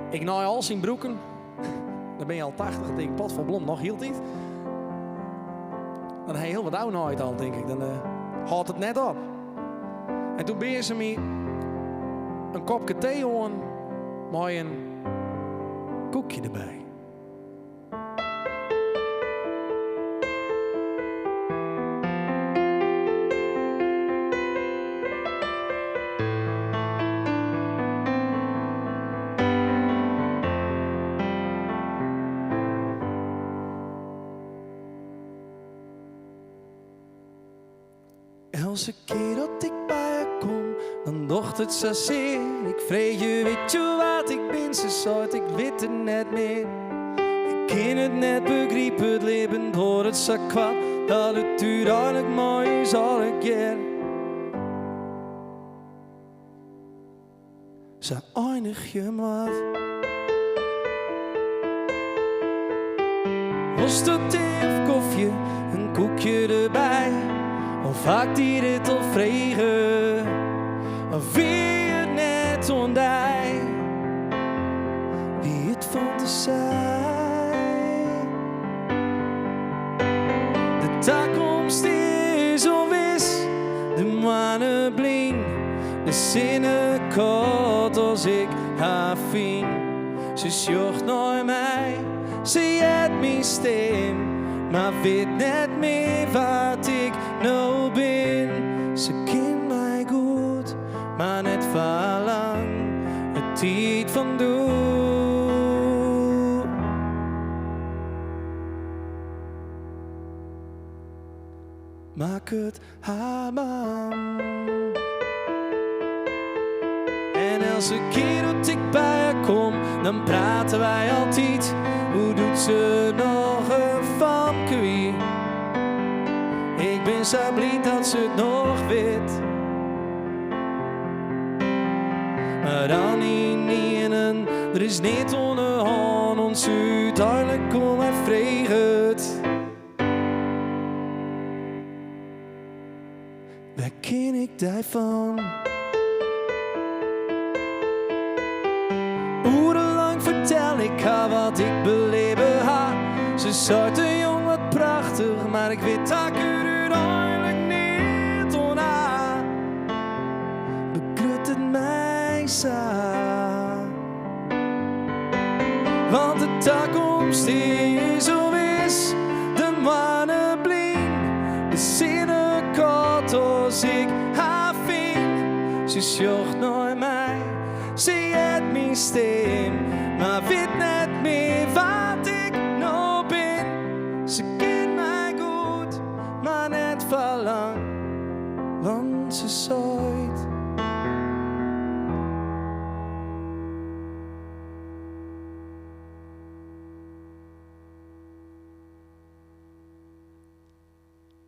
Speaker 2: ik naai al zijn broeken. Dan ben je al 80, dan denk ik, pot vol blond, nog hield niet. Dan heb je heel wat oud naait al, denk ik. Dan houdt het net op. En toen ben ze me een kopje thee aan, met een koekje erbij. Elke keer dat ik bij je kom, dan docht het zo zeer. Ik vrees je, weet je wat ik ben, ze soort, ik weet het net meer. Ik kan het net begrijpen, het leven door het zo kwad, dat het uiteindelijk mooi is alle keer. Zo eindig je maar. Worst, thee of koffie, een koekje erbij. Of vaak die dit al vregen, of wie het net ondij, wie het van te zijn. De toekomst is onwis, de manen blink, de zinnen kort als ik haar vind. Ze zocht naar mij, ze het mijn stem. Maar weet net meer wat ik nou ben. Ze kent mij goed, maar net verlang het tijd van doen. Maak het haar man. En elke keer dat ik bij haar kom, dan praten wij altijd. Hoe doet ze nog een famke wie? Ik ben zo blij dat ze het nog weet. Maar dan niet en er is niet onderhand ons uiteindelijk kom en vreeg het. Waar ken ik daarvan? Urenlang vertel ik haar wat ik beleven ha. Ze zei te jong wat prachtig, maar ik weet dat ik er uiteindelijk niet on haar. Bekrut het mij samen. Want de toekomst is onwis, de mannen blink,
Speaker 1: als ik haar vind. Ze zocht naar mij, ze het mijn stem, maar weet net meer wat ik nou ben. Ze kent mij goed, maar net verlang, want ze zooit.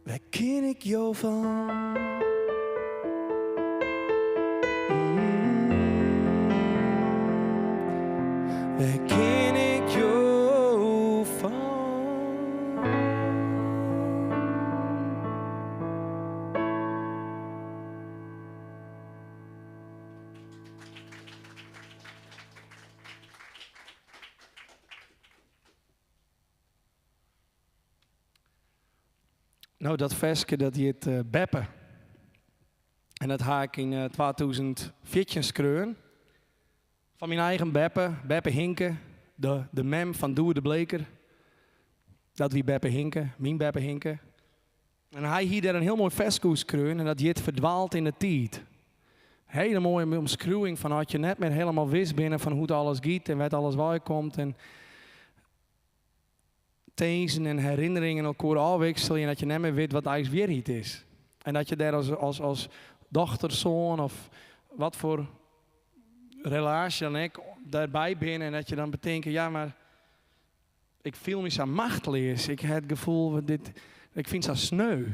Speaker 1: Waar ken ik jou van? Waar ken ik jou van? Nou, dat versje dat heet Beppe. En dat ga ik in 2014 schreeuwen. Van mijn eigen Beppe, Beppe Hinke, de mem van Doe de Bleker. Dat wie Beppe Hinke, mijn Beppe Hinke. En hij hier daar een heel mooi versje schreeuwen en dat heet Verdwaald in de Tijd. Hele mooie omschreeuwing van had je net meer helemaal wist binnen van hoe het alles gaat en wat alles waar komt. En thezen en herinneringen elkaar afwisselen en dat je net meer weet wat eigenlijk weer iets is. En dat je daar als dochter, zoon of wat voor relatie dan ik daarbij ben en dat je dan bedenkt, ja maar ik voel me zo machteloos. Ik heb het gevoel, ik vind het zo sneu.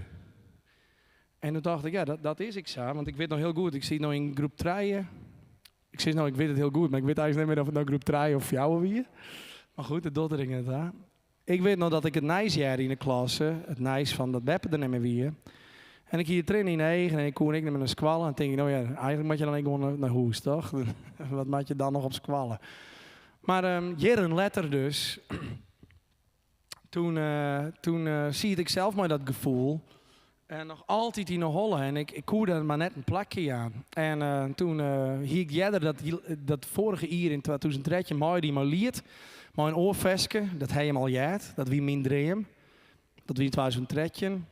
Speaker 1: En toen dacht ik, ja dat is ik zo, want ik weet nog heel goed, ik zit nog in groep 3. Ik zeg nou, ik weet het heel goed, maar ik weet eigenlijk niet meer of het nou groep 3 of jou wie. Maar goed, dat doet ik net aan. Ik weet nog dat ik het nijsjaar in de klas, het nijs van dat Beppe er niet meer wie. En ik hier train in 9 en ik kon ik niet meer naar squallen. En denk ik, nou ja, eigenlijk moet je dan gewoon naar huis, toch? Wat maak je dan nog op squallen? Maar jaren later dus, toen zie ik zelf maar dat gevoel. En nog altijd in de holle. En ik koerde er maar net een plakje aan. En toen hier ik jeder dat vorige jaar in 2003 mooi die maar liet. Maar een oorveske, dat hij hem al jaart. Dat wie mijn dream. Dat wie in 2003.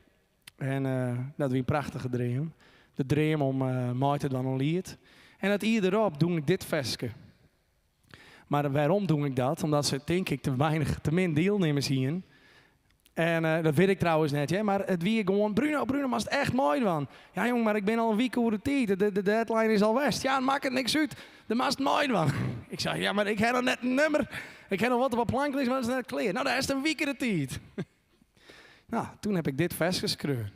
Speaker 1: En dat wie een prachtige dream. De dream om mooi te dan al liet. En dat ieder erop doe ik dit veske. Maar waarom doe ik dat? Omdat ze denk ik te min deelnemers hier. En dat weet ik trouwens net, ja. Maar het wie gewoon, Bruno, maar is het echt mooi van. Ja jong, maar ik ben al een week over de tijd. De deadline is al west. Ja, maakt het niks uit. De maast mooi van. Ik zei, ja, maar ik heb nog net een nummer. Ik heb nog wat op een plank liggen, maar dat is net clear. Nou, dat is een week in de tijd. Nou, toen heb ik dit vers geschreven.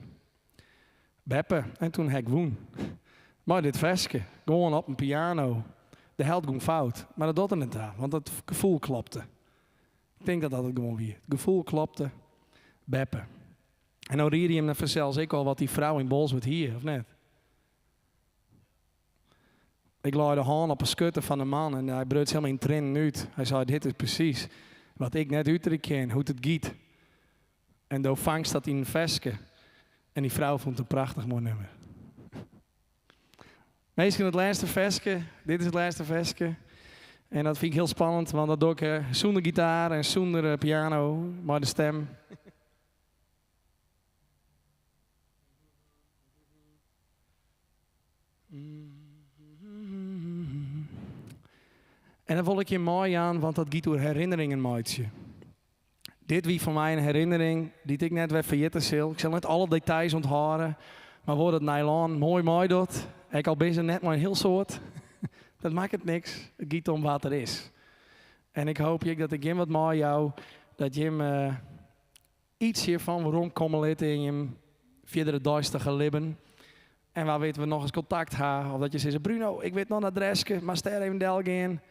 Speaker 1: Beppe. En toen heb ik woon. Maar dit versje, gewoon op een piano. De held ging fout. Maar dat doet er niet aan, want het gevoel klopte. Ik denk dat het gewoon weer. Het gevoel klopte. Beppe. En nou rierde hij hem vanzelfs ik al wat die vrouw in Bolsward hier, of net? Ik lei de hand op een schutter van een man en hij breut helemaal in tranen uit. Hij zei, dit is precies wat ik net uitdrukken ken, hoe het giet. En dan vangst dat in een versje. En die vrouw vond het een prachtig mooi nummer. Meestal het laatste versje, dit is het laatste versje. En dat vind ik heel spannend, want dat doe ik zonder gitaar en zonder piano, maar de stem. En dan wil ik je mooi aan, want dat gaat door herinneringen maatje. Dit wie van mij een herinnering die ik net weer vergeten zal. Ik zal niet alle details onthouden, maar wordt het nylon mooi doet. Ik al ben net maar een heel soort. Dat maakt het niks. Het gaat om wat er is. En ik hoop dat ik hem wat mooi jou, dat je hem iets hiervan rondkomen liet in je verdere duistere libben. En waar weten we nog eens contact hebben. Of dat je zegt, Bruno, ik weet nog een adresje, maar ster even del gaan.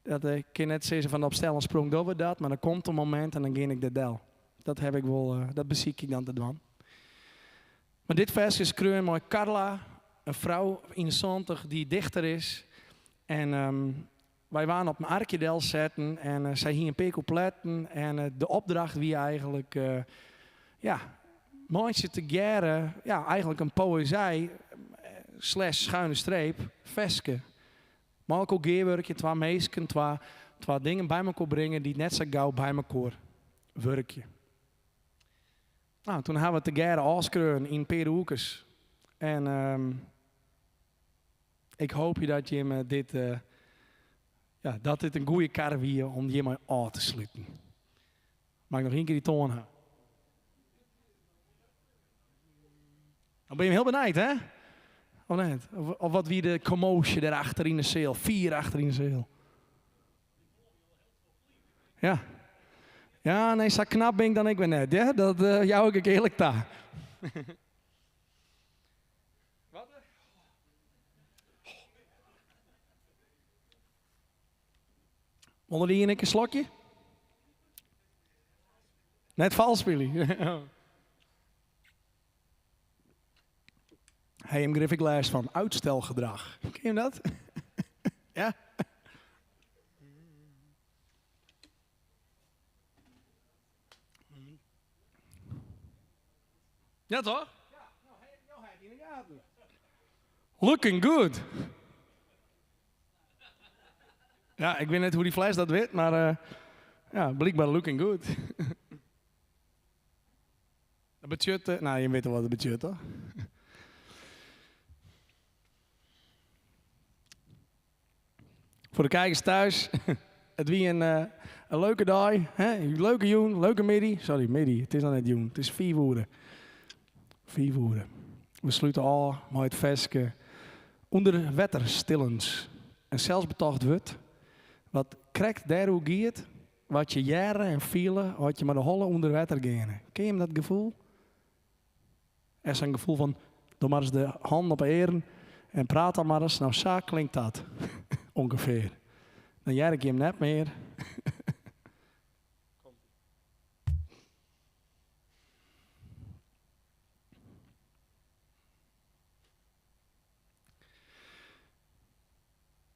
Speaker 1: Dat ik kan net zeggen van op stel en sprong over dat, maar dan komt een moment en dan ga ik de del. Dat heb ik wel, dat beziek ik dan te doen. Maar dit vers is geschreven met Carla, een vrouw in de 70 die dichter is. En wij waren op een arkjedel zetten en zij hier een paar coupletten. En de opdracht wie eigenlijk, mensen te geren, eigenlijk een poëzij, / schuine streep, veske. Malko geerwerkje, 2 meesken, 2 dingen bij elkaar brengen die net zo gauw bij elkaar werkje. Nou, toen hebben we te geren afschreven in Peruukes.
Speaker 2: En ik hoop je dat je me dat dit een goede kar weer om je maar aan te sluiten. Mag ik nog één keer die toon hebben? Dan ben je heel benijd, hè? Of niet? Of wat wie de commotie daarachter in de zeel. 4 achter in de zeel. Ja. Ja, nee, zo knap ben ik dan ik ben net. Ja? Dat jou ik eerlijk daar. Wat? Onder die een slokje? Net vals spelen. Hij hem grif ik les van uitstelgedrag. Ken je dat? Ja? Ja toch? Ja, nou heb je in de gaten. Looking good. Ja, ik weet niet hoe die fles dat weet, maar blijkbaar looking good. Een budget, nou je weet wel wat het budget toch? Voor de kijkers thuis, het wie een leuke dag, hè? Een leuke joen, leuke middag. Sorry, middag, het is nog net joen, het is 4 woorden. 4 woorden. We sluiten al met het versje onder wetterstillens. En zelfs betocht wordt, wat krijgt daar hoe gaat, wat je jaren en vielen, wat je maar de holle onder water gaan. Ken je hem dat gevoel? Er is een gevoel van, doe maar eens de hand op eren en praat dan maar eens. Nou, zo klinkt dat. Ongeveer. Dan jij ik hem net meer.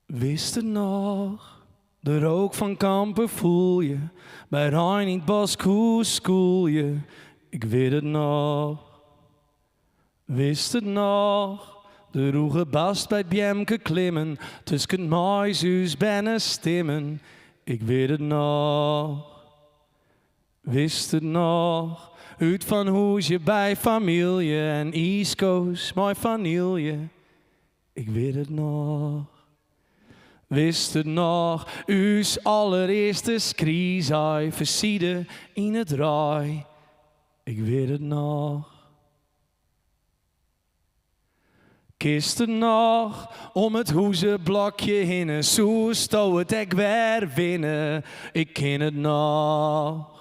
Speaker 2: Wist het nog, de rook van kampen voel je, bij Rijn in het bos koel je, ik weet het nog. Wist het nog, de roege bast bij het Bjemke klimmen, tussen het maishuis binnen stimmen, ik weet het nog. Wist het nog, uit van hoesje bij familie en East Coast, mooi vanille, ik weet het nog. Wist het nog, uws allereerste skriezai, versiede in het raai, ik weet het nog. Kist het nog, om het hoezenblokje hinnen, zo stouw het ik weer winnen, ik ken het nog.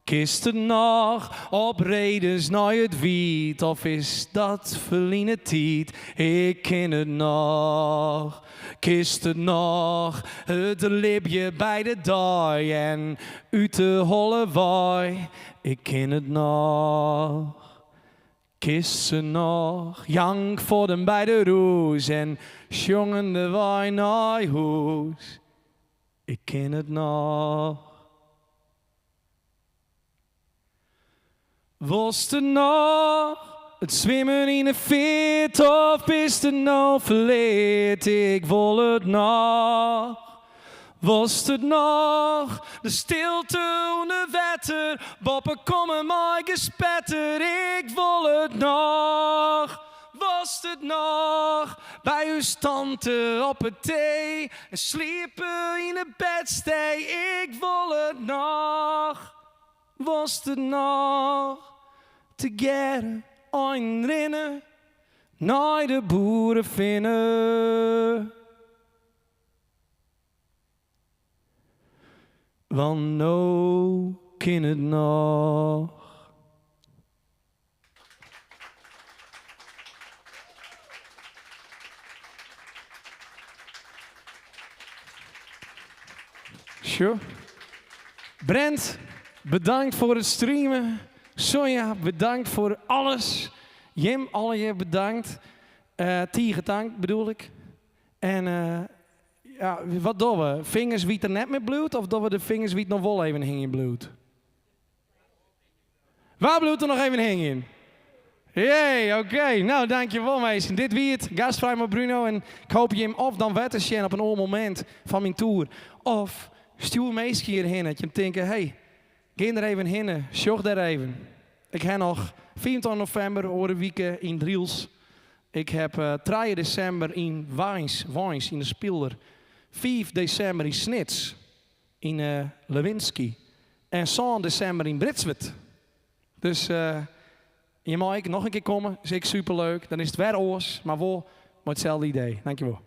Speaker 2: Kist het nog, op redens naar het wiet, of is dat verliene tijd, ik ken het nog. Kist het nog, het libje bij de daai en uit de holle waai, ik ken het nog. Kist ze nog, jank voor dem bij de roes en jongen de wijn naar huis, ik ken het nog. Was het nog, het zwemmen in de veert, of is het nou verleerd, ik wil het nog. Was het nog, de stilte onder wetter, boppen komen mij gespetter, ik wil het nog. Was het nog, bij uw tante op het thee, en sliepen in het bedstee, ik wil het nog. Was het nog, together einrennen, naar de boeren vinden. Want nou ken het nog. Sure. Brent, bedankt voor het streamen. Sonja, bedankt voor alles. Jim, alle je bedankt. Tie gedankt bedoel ik. En ja, wat doen we? Vingers wie er net met bloed? Of doen we de vingers wie nog wel even hingen in bloed? Waar bloed er nog even hingen? Jee, oké. Nou, dankjewel meisjes. Dit wie het. Gastvrij met Bruno. En ik hoop je hem of dan wetten zien op een oor moment van mijn tour. Of stuur meisjes hierheen. Dat je hem denkt, hey, ga er even heen. Zorg daar even. Ik heb nog 24 november, over een week in Driels. Ik heb 3 december in Wijns in de Spilder. 5 december in Snits in Lewinsky. En 7 december in Britswit. Dus je mag nog een keer komen. Is ik superleuk. Dan is het weer oors, maar wel met hetzelfde idee. Dankjewel.